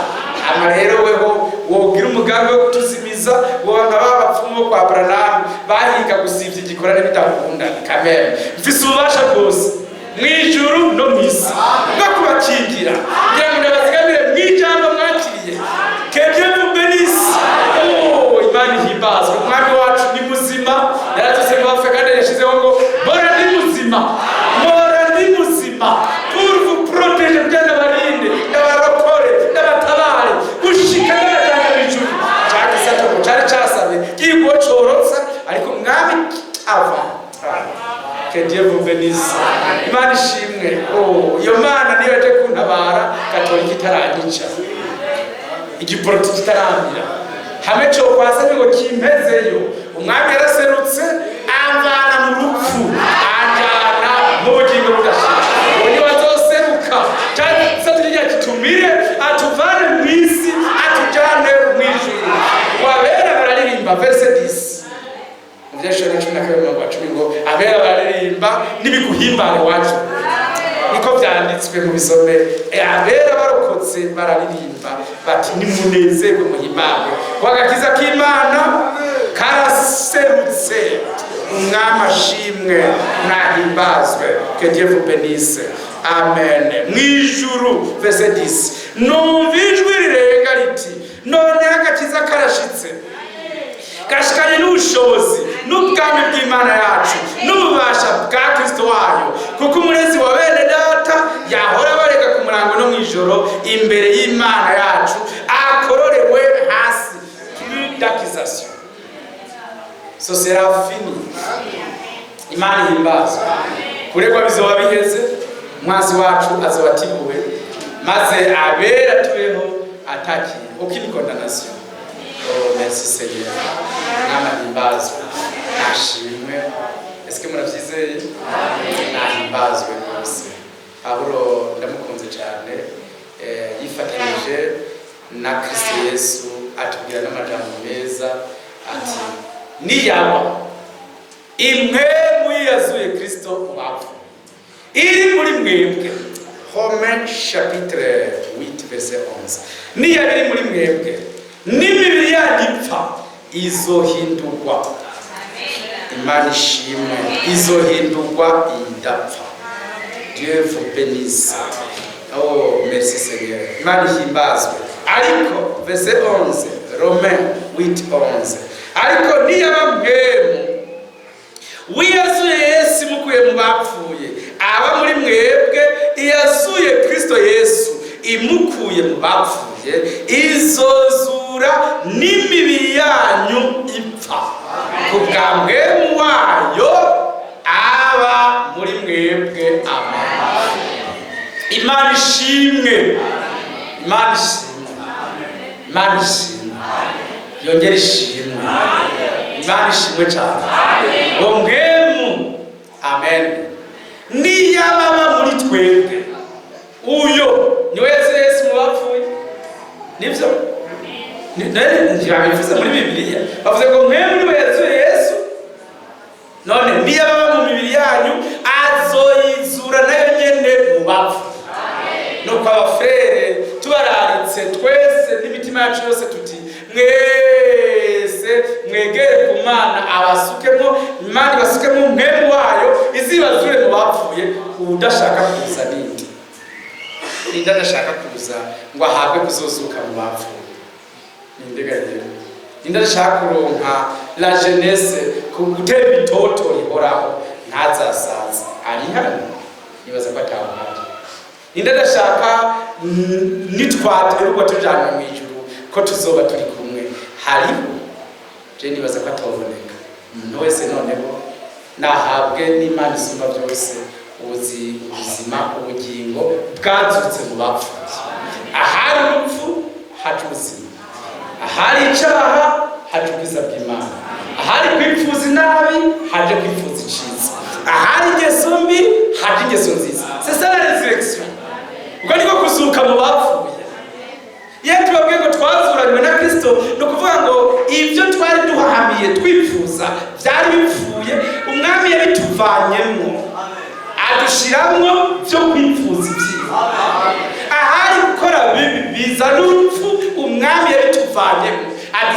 Ama rero weho wogira umugambi wo kutuzimiza wonka babapfumu kwa Abrahamu bahiga gusivya igikorane bitakunda kamere mfise ububasha bwose mwijuru no mwisi bwo kubakingira kugira ngo ndabazigamire mwijambo mwakiriye kebye mubenisi Imana ihimbaza umwami wacu ni muzima yaratuse ngo bapfe kandi yashizeho ngo bora ni muzima pour vous protéger kugira n'abarinde n'abarokore n'abatabare gushika n'abajana bijuru cyane satoko cyari cyasabe kigo corotsa ariko mwami ava que Dieu vous bénisse Imana ishimwe iyo Mana niyo yaje kuntabara Katolika itaranyica igiporoti kitaramira hamwe cyo kwasanye ngo kimpezeyo umwami yaraserutse amvana mu rupfu anjana mu bugingo budashira uyu wazoseruka cyane satiriya kitumire atuvane mu isi atujane mu ijuru wabera bararirimba verse 10 Mujashora 12 ngo abera bararirimba nibiguhimbare wacu niko byanditswe mu bisome abera barokotse bararirimba bati nimunezerwe muhimbare wagakiza k'Imana karaserutse umwami ashimwe nahimbazwe que Dieu vous bénisse amen mwijuru verse 10 numvijwe rirenga riti none agakiza karashitse gashikanye n'ubushobozi n'ubwami bw'Imana yacu n'ububasha bwa Kristo wayo kuko umurezi wa bene data yahora bareka ku murango no mwijoro imbere y'Imana yacu akororewe hasi d'accusation so sera fini Imana ihimbaza kuregwa bizoba biheze mwazi wacu azobatibuwe maze abera tubeho ataki aucune condamnation. Oh merci Seigneur Imana ihimbazwe nashimwe eske muravyizeye nahimbazwe rwose Pawulo ndamukunze cyane yifatanyije na Kristo Yesu atubwira n'amajambo meza ati niyaba imwe muyazuye Kristo ubapfu iri muri mwebwe Romains chapitre 8 verset 11 niyaba iri muri mwebwe n'imibiri yagipfa izohindurwa Imana ishimwe izohindurwa idapfa Dieu vous bénisse. Oh merci Seigneur Imana ihimbazwe ariko verset 11 Romains 8:11 ariko niyaba mwemu wiyazuye Yesu mukuye mu bapfuye aba muri mwebwe iyazuye Kristo Yesu imukuye mu bapfuye izozura n'imibiri yanyu ipfa kubwa mwemu wayo aba muri mwebwe amen. Imana ishimwe Imana ishimwe yongera ishimwe Imana ishimwe cyane ngo mwemu amen niyababa muri twebwe uyo niwe Yesu mu bapfuye nivyo ntibabivuze muri Bibiliya bavuze ngo mwemu niwe Yesu none niyababa mu mibiri yanyu azoyizura nayo nyene mu bapfu nuko abafrere tubararitse twese n'imitima yacu yose tuti mwese mwegere ku Mana abasukemo Imana basukemo mwemu wayo izibazure mu bapfuye udashaka kuza nindi ndashaka kuza ngo ahabwe kuzozuka mu bapfuye nindegaye ndashaka kuronka la jeunesse kugutera bitoto rihoraho ntazasaza ari hano nibaza ko atahari ndashaka nitwaterwa tujana mu ijuru ko tuzoba turi kumwe hariho je nibaza ko atoboneka umuntu wese noneho nahabwe n'Imana isumba byose ubuzima ubugingo bwazutse mu bapfuye ahari urupfu haje ubuzima ahari icyaha haje ubwiza bw'Imana ahari kwipfuza inabi haje kwipfuza iciza ahari ingeso mbi haje ingeso nziza c'est ça la résurrection ubwo niko kuzuka mu bapfuye iyo tubabwiye ngo twazuranywe na Kristo no kuvuga ngo ibyo twari duhamiye twifuza byari bipfuye umwami yabituvanyemo adushiramwo byo kwifuza ibyiza ahari gukora bibi biza n'urupfu umwami yabituvanye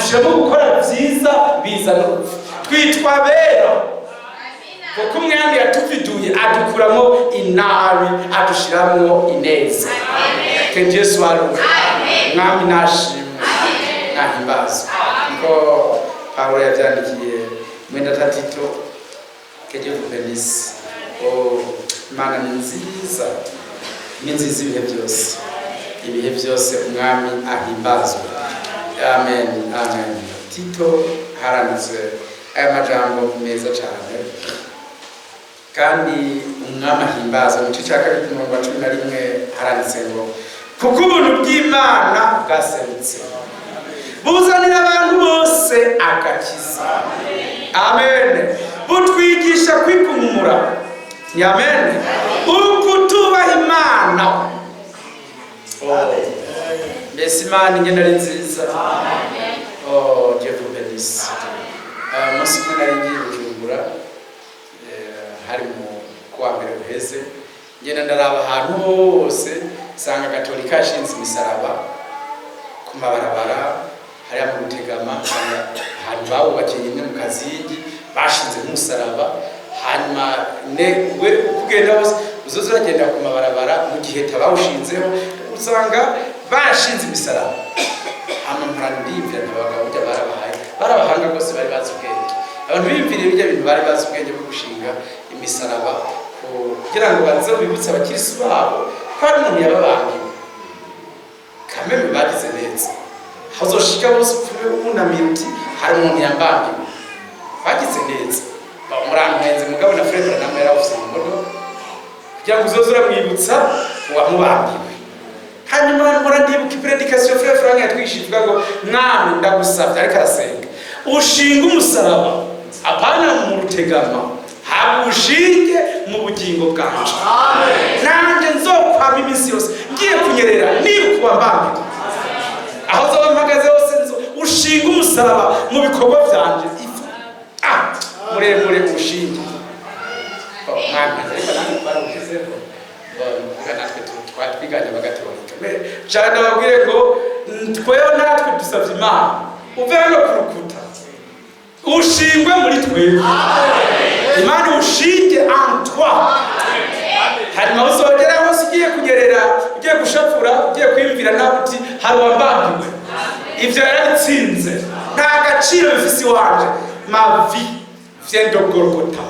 adushiramo gukora byiza bizana urupfu. Twitwa bera kuko umwami yatuviduye adukuramo inabi adushiramo ineza. Ke Yesu aruka. Mwami nashimwe nahimbazwe ko Paulo yavyandikiye mwenda Tito que Dieu vous bénisse. Oh Imana ni nziza ibihe byose, ibihe byose umwami ahimbazwe. Amen, amen. Tito haranditswe aya majambo meza cyane kandi umwami ahimbazwe. Mu gice cya 11 haranditse ngo kuko ubuntu bw'Imana bwaserutse buzanira abantu bose agakiza. Amen. Butwigisha kwikumumura. Amen. Ukutubaha Imana. Mbese Imana ingene ari nziza. Oh, Dieu vous bénisse. Umunsi umwe nari ngiye Bujumbura, hari mu kuwa mbere uheze, ngenda ndaraba ahantu hose nsanga Gatolika yashinze imisaraba ku mabarabara, hariya mu Rutegama, ahantu bawubakiye nyine mu Kazingi bashinze nk'umusaraba. Hanyuma we kugenda hose uzoza uragenda ku mabarabara mu gihe tabawushinzeho usanga bashinze imisaraba. Amamurana ndivira n'abagabo burya barabahanga rwose bari bazi ubwenge. Abantu bimviriye bijya bintu bari bazi ubwenge bwo gushinga imisaraba kugira ngo baze bibutse abakirisi babo ko hari umuntu yababangiwe. Kameme bagize neza. Hazoshika bose upfuye unamira uti hari umuntu yambangiwe. Bagize neza. Murantenze mugabo na Fred namwe yarafuse ngono kugira ngo uzoze uramwibutsa uwamubambiwe. Hanyuma murandibuka predication Frère Frank yatwishivuga ngo mwami ndagusavye ariko arasenga ushinga umusaraba apana mu Rutegama habushinge mu bugingo bwanje. Nanje nzokwama iminsi yose ngiye kunyerera niba mbambiwe aho zoba mpagaze hose ushinga umusaraba mu bikorwa byanje. Muremure ushinge mwami ariko nange barawushyizeho natwe twiganye Abagatolika. Cyane babwire ngo tweho natwe dusabye Imana uve hano ku rukuta ushingwe muri twebwe. Imana ushinge en toi. Hanyuma uzogera hose ugiye kugerera ugiye gushapura ugiye kwiyumvira nawe uti hari uwambambiwe. Ibyo yarabitsinze nta gaciro bifise iwanje. Ma vie vient de Golgotha.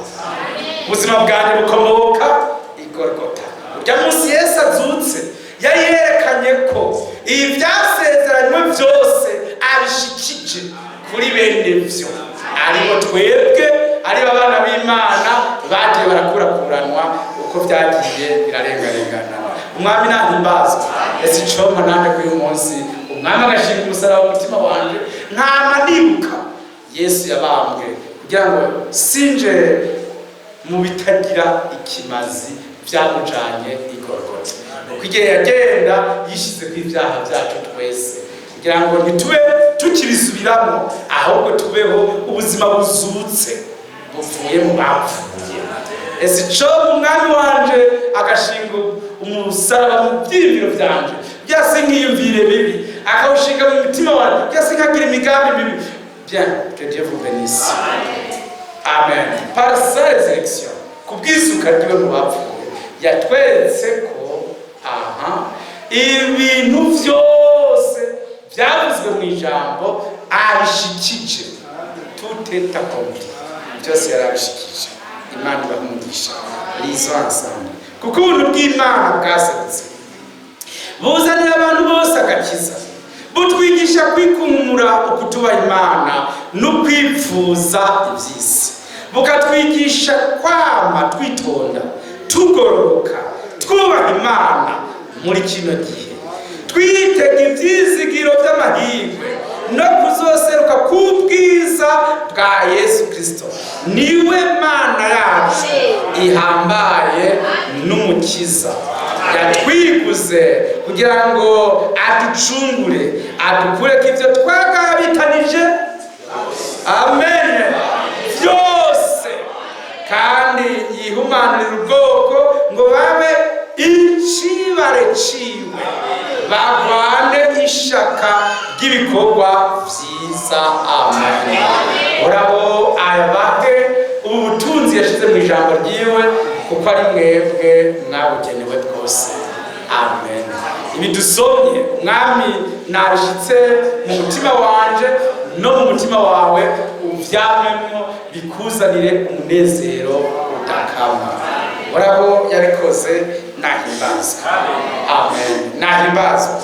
Ubuzima bwanjye bukomoka i Golgotha. Urya munsi Yesu azutse yari yerekanye ko ibi byasezeranywe byose abishikije kuri bene byo. Aribo twebwe aribo abana b'Imana bagiye barakurakuranwa uko byagiye birarengarengana. Umwami nahimbazwe. Ese icoma nande kuri uyu munsi umwami agashinga umusaraba mu mutima wanje ntama ndibuka Yesu yabambwe kugira ngo sinje mu bitagira ikimazi byamujanye i Golgotha. Kugira yagenda yishize ku ibyaha byacu twese kugira ngo ntitube tukibisubiramo ahubwo tubeho ubuzima buzutse buvuye mu bapfuye. Ese cyo umwami wanje agashinga umusaraba mu byimviro byanje byase nkiyumvire bibi akawushinga mu mitima wanje byase nkagira imigambi mibi. Bien, que Dieu vous bénisse. Amen. Par sa résurrection, kubwizuka ryiwe mu bapfuye yatweretse ko ibintu byose byavuzwe mu ijambo abishikije. Tout est accompli. Byose yarabishikije. Imana ibahumugisha. Lisons ensemble. Kuko ubuntu bw'Imana bwaserutse buzanira abantu bose agakiza. Butwigisha kwikumumura ukutubaha Imana no kwipfuza iby'isi. Bukatwigisha kwama twitonda tugororoka twubaha Imana muri kino gihe. Twitega ibyizigiro by'amahirwe no kuzoseruka kubwiza bwa Yesu Kristo. Niwe Mana yacu ihambaye n'umukiza. Yatwiguze kugira ngo aducungure adukure k'ibyo twagabitanije. Amen. Byose kandi yihumanira ubwoko ngo babe icibare ciwe bagwane ishaka ry'ibikorwa byiza. nziza. Amen. Urabo ayabahe ubu butunzi yashize mu ijambo ryiwe, kuko ari mwebwe mwabugenewe rwose. Amen. Ibi dusomye mwami narishitse mu mutima wanje no mu mutima wawe, uvyamemwo bikuzanire umunezero udakama. Urabo yabikoze, nahimbazwa. Amen. Nahimbazwa.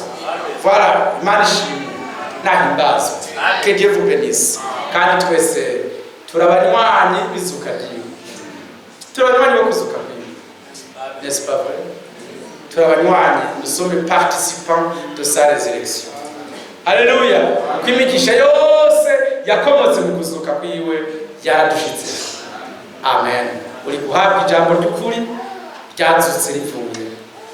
Voilà, Imana ishimwe, nahimbazwa. Que Dieu vous bénisse. Kandi twese turabanywanyi bizuka ryiwe, turabanywanyi bo kuzuka kwiwe, n'est-ce pas vrai? Turabanywanyi, nous sommes participants de sa résurrection. Alléluia. Kwimigisha yose yakomotse mu kuzuka kwiwe yaradushitse. Amen. Uri guhabwa ijambo ry'ukuri ryazutse rivuye,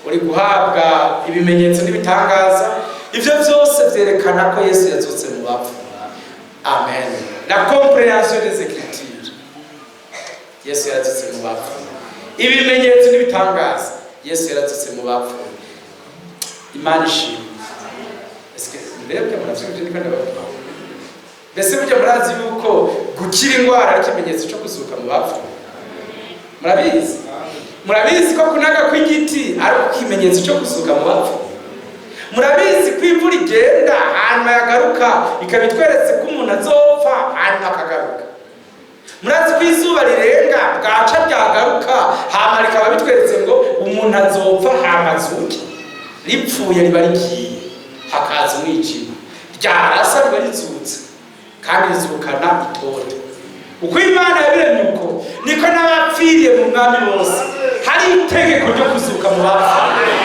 uri guhabwa ibimenyetso n'ibitangaza, ivyo byose vyerekana ko Yesu yazutse mu bapfu. Amen. La compréhension des Écritures, Yesu yazutse mu bapfu. Ibimenyetso n'ibitangaza, Yesu yazutse mu bapfu. Imana ishimwe. Est-ce que mbere muravyumva ndiko ndababwira? Mbese burya murazi yuko gukira indwara ari ikimenyetso cyo kuzuka mu bapfu? Murabizi? Murabizi ko kunaga kw'igiti ari ikimenyetso cyo kuzuka mu bapfu? Murabizi ko imvura igenda hanyuma yagaruka ikabitweretse ko umuntu azopfa hanyuma akagaruka? Murazi ko izuba rirenga bwaca ryagaruka hanyuma rikaba bitweretse ngo umuntu azopfa hanyuma azuke? Ripfuye riba rigiye, hakaza umwijima, ryarasa riba rizutse kandi rizukana itoto. Uko Imana yabiremye uko niko n'abapfiriye mu mwami bose hari itegeko ryo kuzuka mu bapfu,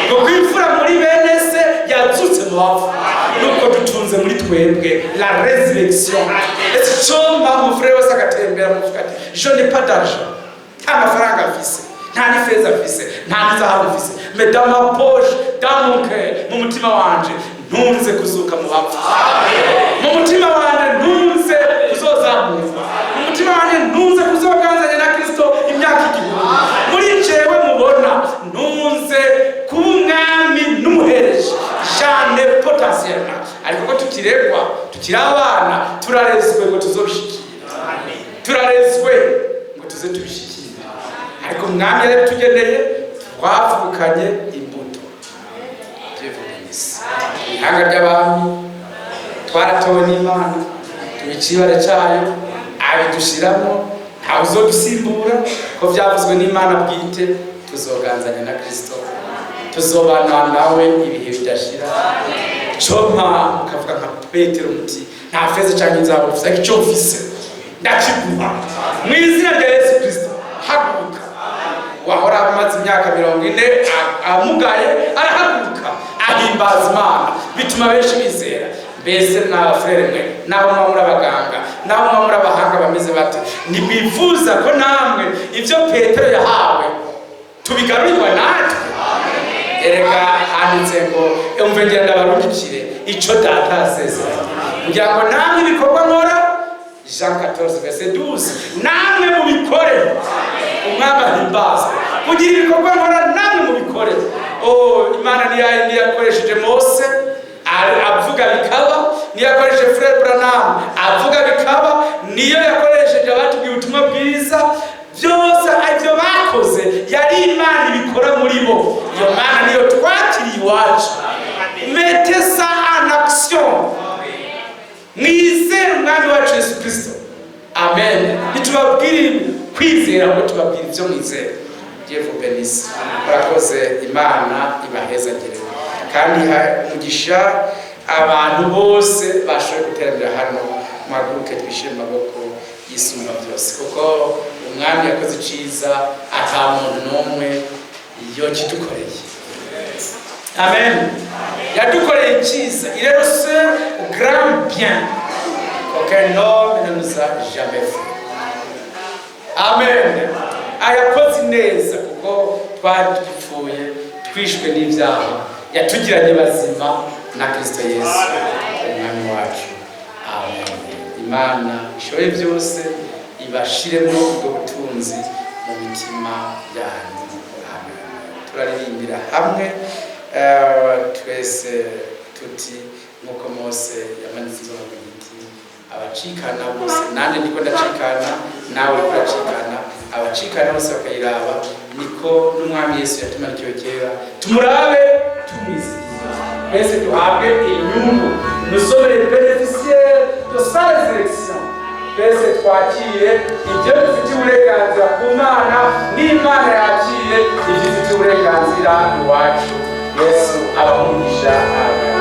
ngo kwimfura muri bene se yazutse mu bapfu, nuko dutunze muri twebwe la résurrection. Ese chomba mu frère wese agatembera mu fukati, je n'ai pas d'argent, nta mafaranga mfise, nta n'ifeza mfise, nta n'izahabu mfise, mais dans ma poche, dans mon cœur, mu mutima wanje ntunze kuzuka mu bapfu. Mu mutima wanje ntunze kuzozamurwa, mu mutima wanje ntunze kuzoganzanya na Kristo imyaka 1000. Muri jewe mubona ntunze kuba umwami n'umuhereje, jane potentiellement. Ariko ko tukiregwa, tukiri abana, turarezwe ngo tuzobishikira. Turarezwe ngo tuze tubishikira. Ariko mwami yari tugeneye, twavukanye imbuto. Ihanga ry'abami twaratowe n'Imana, tubicibare cyayo, abidushiramo, ntawe uzodusimbura, ko byavuzwe n'Imana bwite, tuzoganzanya na Kristo, tuzobana nawe ibihe bidashira. Choma ukavuga nka Petero muti nta feza cyangwa inzabo ufite, ariko icyo ufise ndakiguha mu izina rya Yesu Kristo. Haguruka. Wahora amaze imyaka 40 amugaye, arahaguruka ahimbaza Imana, bituma benshi bizera. Mbese n'abafrere mwe nabo muri abaganga, nabo muri abahanga bameze bate, nibwifuza ko namwe ivyo Petero yahawe tubigarurirwa natwe? Erega handitse ngo umve ngenda ndabarungikire ico data asezeranye, kugira ngo namwe ibikorwa nkora, Jean 14:12, namwe mubikore. Umwami ahimbaza kugira ibikorwa nkora namwe mubikore. Imana niyo yakoresheje Mose avuga bikaba, niyo yakoresheje Frère Branham avuga bikaba, niyo yakoresheje abatubwiye ubutumwa bwiza. Byose ibyo bakoze yari Imana ibikora muri bo. Iyo Mana niyo twakiriye iwacu. Mettez ça en action. Mwizere umwami wacu Yesu Kristo. Amen. Nitubabwire kwizera ngo tubabwire ibyo mwizera. Dieu vous bénisse. Murakoze, Imana ibahezagire. Kandi umugisha abantu bose bashoboye guterera hano, mwaguruke twishime amaboko yisumba byose, kuko umwami yakoze iciza ata muntu n'umwe yo kidukoreye. Amen. Yadukoreye iciza, il est le seul grand bien qu'aucun homme ne nous a jamais fait. Amen. Ayakoze neza kuko twari dupfuye twishwe n'ibyaha, yatugiranye bazima na Kristo Yesu umwami wacu. Amen. Imana ishoboye byose ibashiremo ubwo butunzi mu mitima yanyu. Amen. Turaririmbira hamwe twese tuti nk'uko Mose yamanitse inzoka ku giti abacikana bose nanjye ndiko ndacikana nawe uriko uracikana abacikana bose bakayiraba niko n'umwami Yesu yatumarikiwe kera tumurabe tumwizigire twese duhabwe inyungu nous sommes les bénéficiaires de sa résurrection twese twakire ibyo dufitiye uburenganzira ku Mana n'Imana yakire ibyo dufitiye uburenganzira iwacu Yesu abamugisha amen.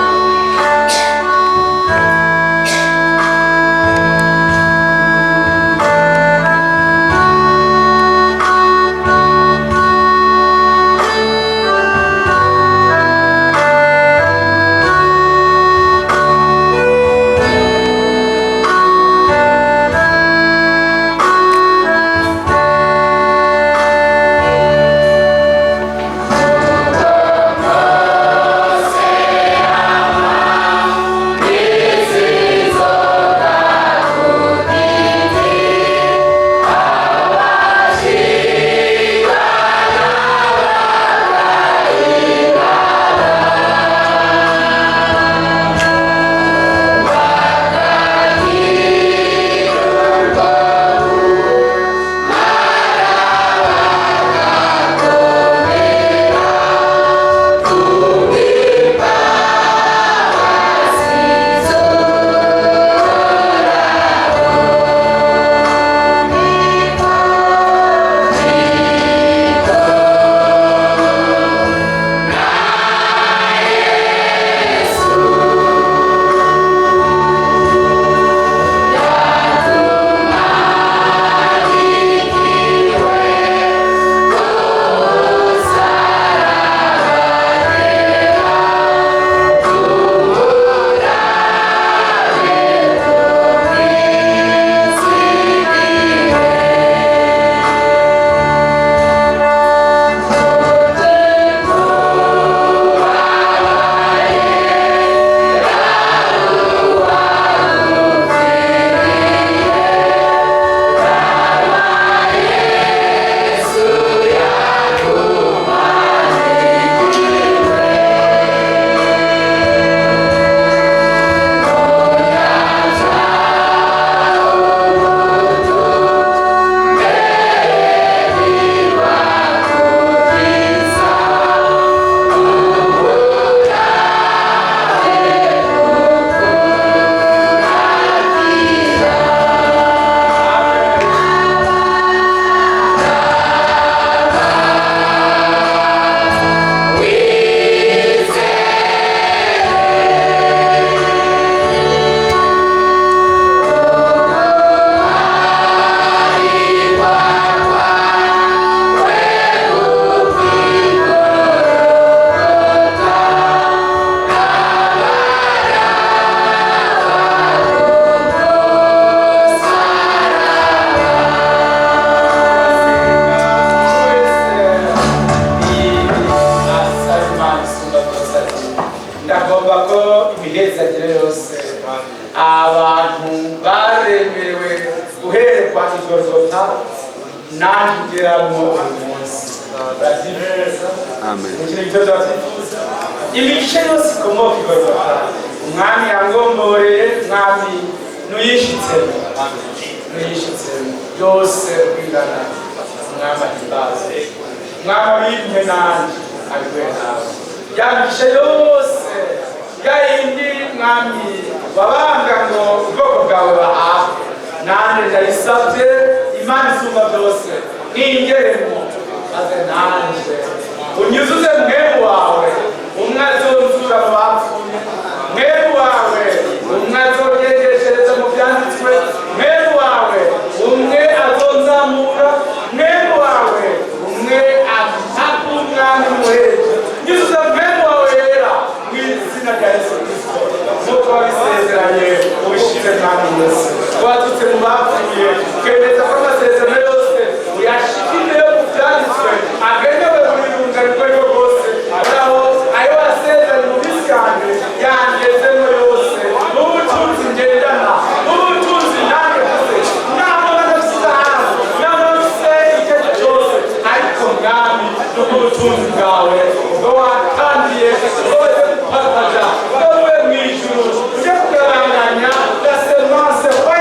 Go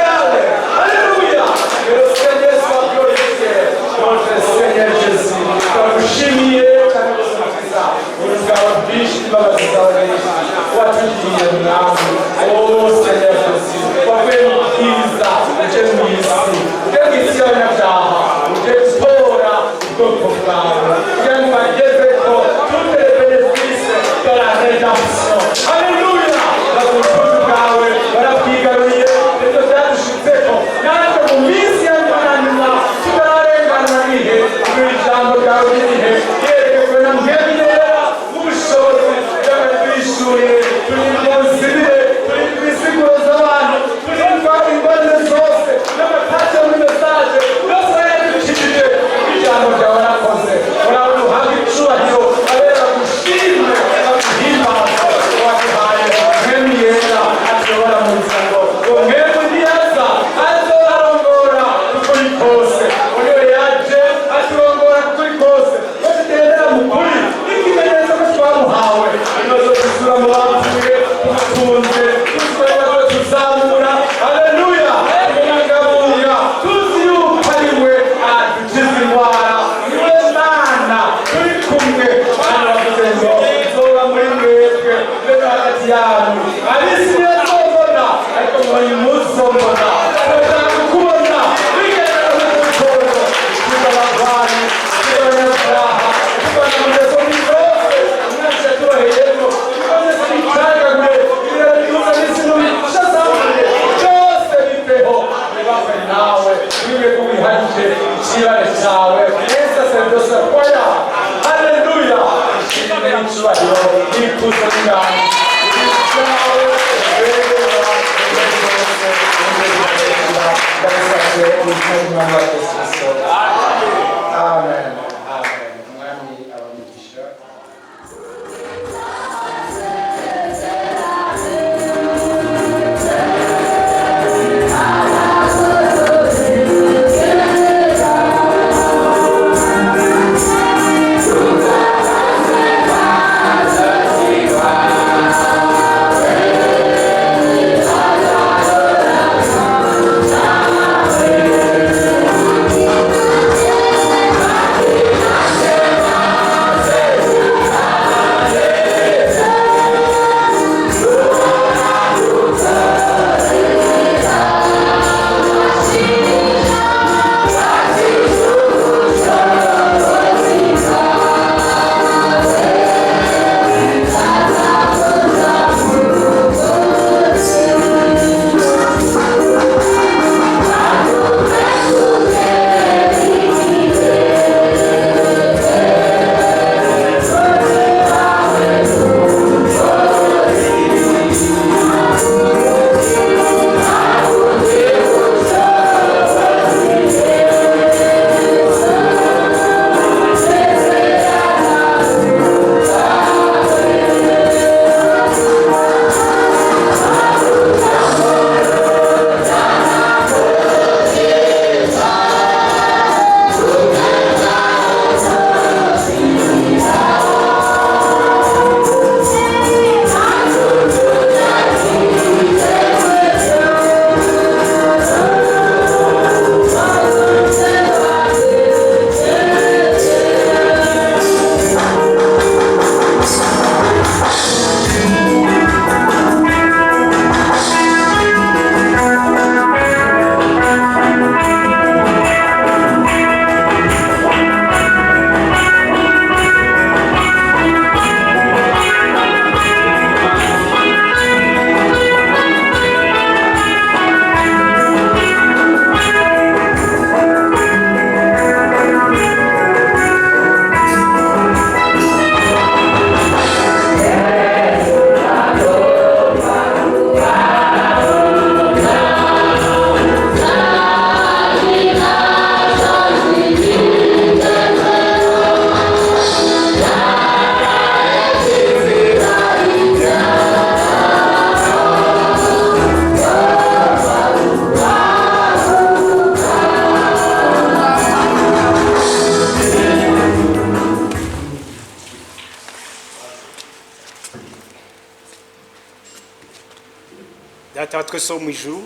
data wa twese wo mu ijuru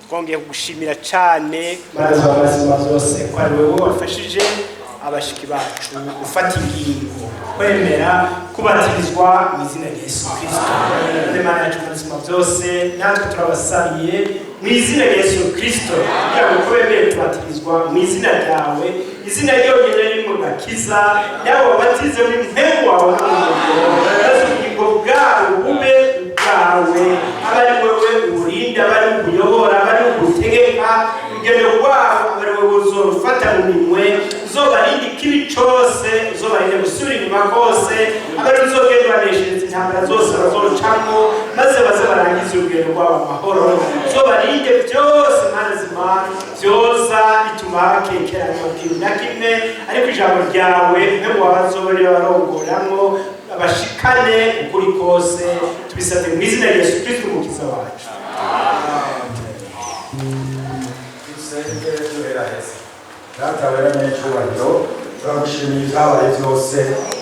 twongeye kugushimira cyane maze abazima zose ko ari wowe wafashije abashiki bacu gufata ingingo kwemera kubatirizwa mu izina rya Yesu Kristo. Imana yacu ubuzima byose natwe turabasabiye mu izina rya Yesu Kristo kugira ngo kubemeye tubatirizwa mu izina ryawe izina ryonyine riri mu gakiza nawe wabatize muri mpemu wawe maze ubugingo bwawe bube bwawe abari wowe uburinda abari ubuyobora abari ubutegeka urugendo rwabo abari wowe uzorufata mu minwe uzobarinde ikibi cyose uzobarinde gusubira inyuma kose abari uzogenda baneshereza intambara zose bazocamo maze baze barangize urugendo rwabo amahoro uzobarinde byose mazima byoza bituma bakekeranya ikintu na kimwe ariko ijambo ryawe mpemu wabazobari barongoramo abashikane ukuri kose tubisabye mu izina rya Yesu Kristo umukiza wacu. Data wera n'icyubahiro turagushimiye ibyabaye byose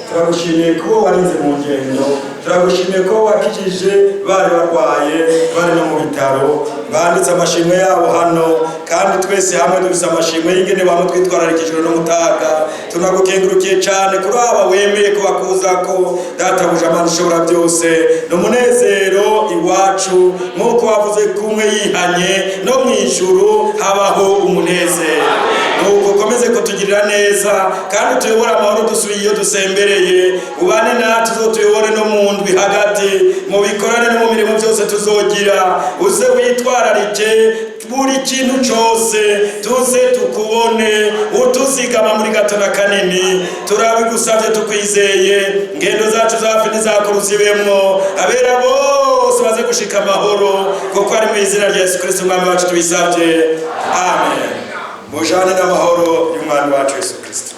turagushimiye ko warinze mu ngendo turagushimiye ko wakijije bari barwaye bari no mu bitaro banditse amashimwe yabo hano kandi twese hamwe dufise amashimwe y'ingene bamwe twitwararikijwe no mutaga tunagukengurukiye cyane kuri aba wemeye ko bakuza ko data buje amana ushobora byose n'umunezero iwacu nk'uko wavuze kumwe yihanye no mu ijuru habaho umunezero nuko ukomeze kutugirira neza kandi tuyobora amahoro dusubiye iyo dusembereye ubane natwe uzotuyobore no mu ndwi hagati mu bikorane no mu mirimo byose tuzogira uze witwararike buri kintu cyose tuze tukubone utuzigama muri gato na kanini turabigusabye tukwizeye ngendo zacu zafi n'izakuru zibemwo abera bose baze gushika amahoro kuko ari mu izina rya Yesu Kristo umwami wacu tubisabye amen mujane n'amahoro y'umwami wacu Yesu Kristo.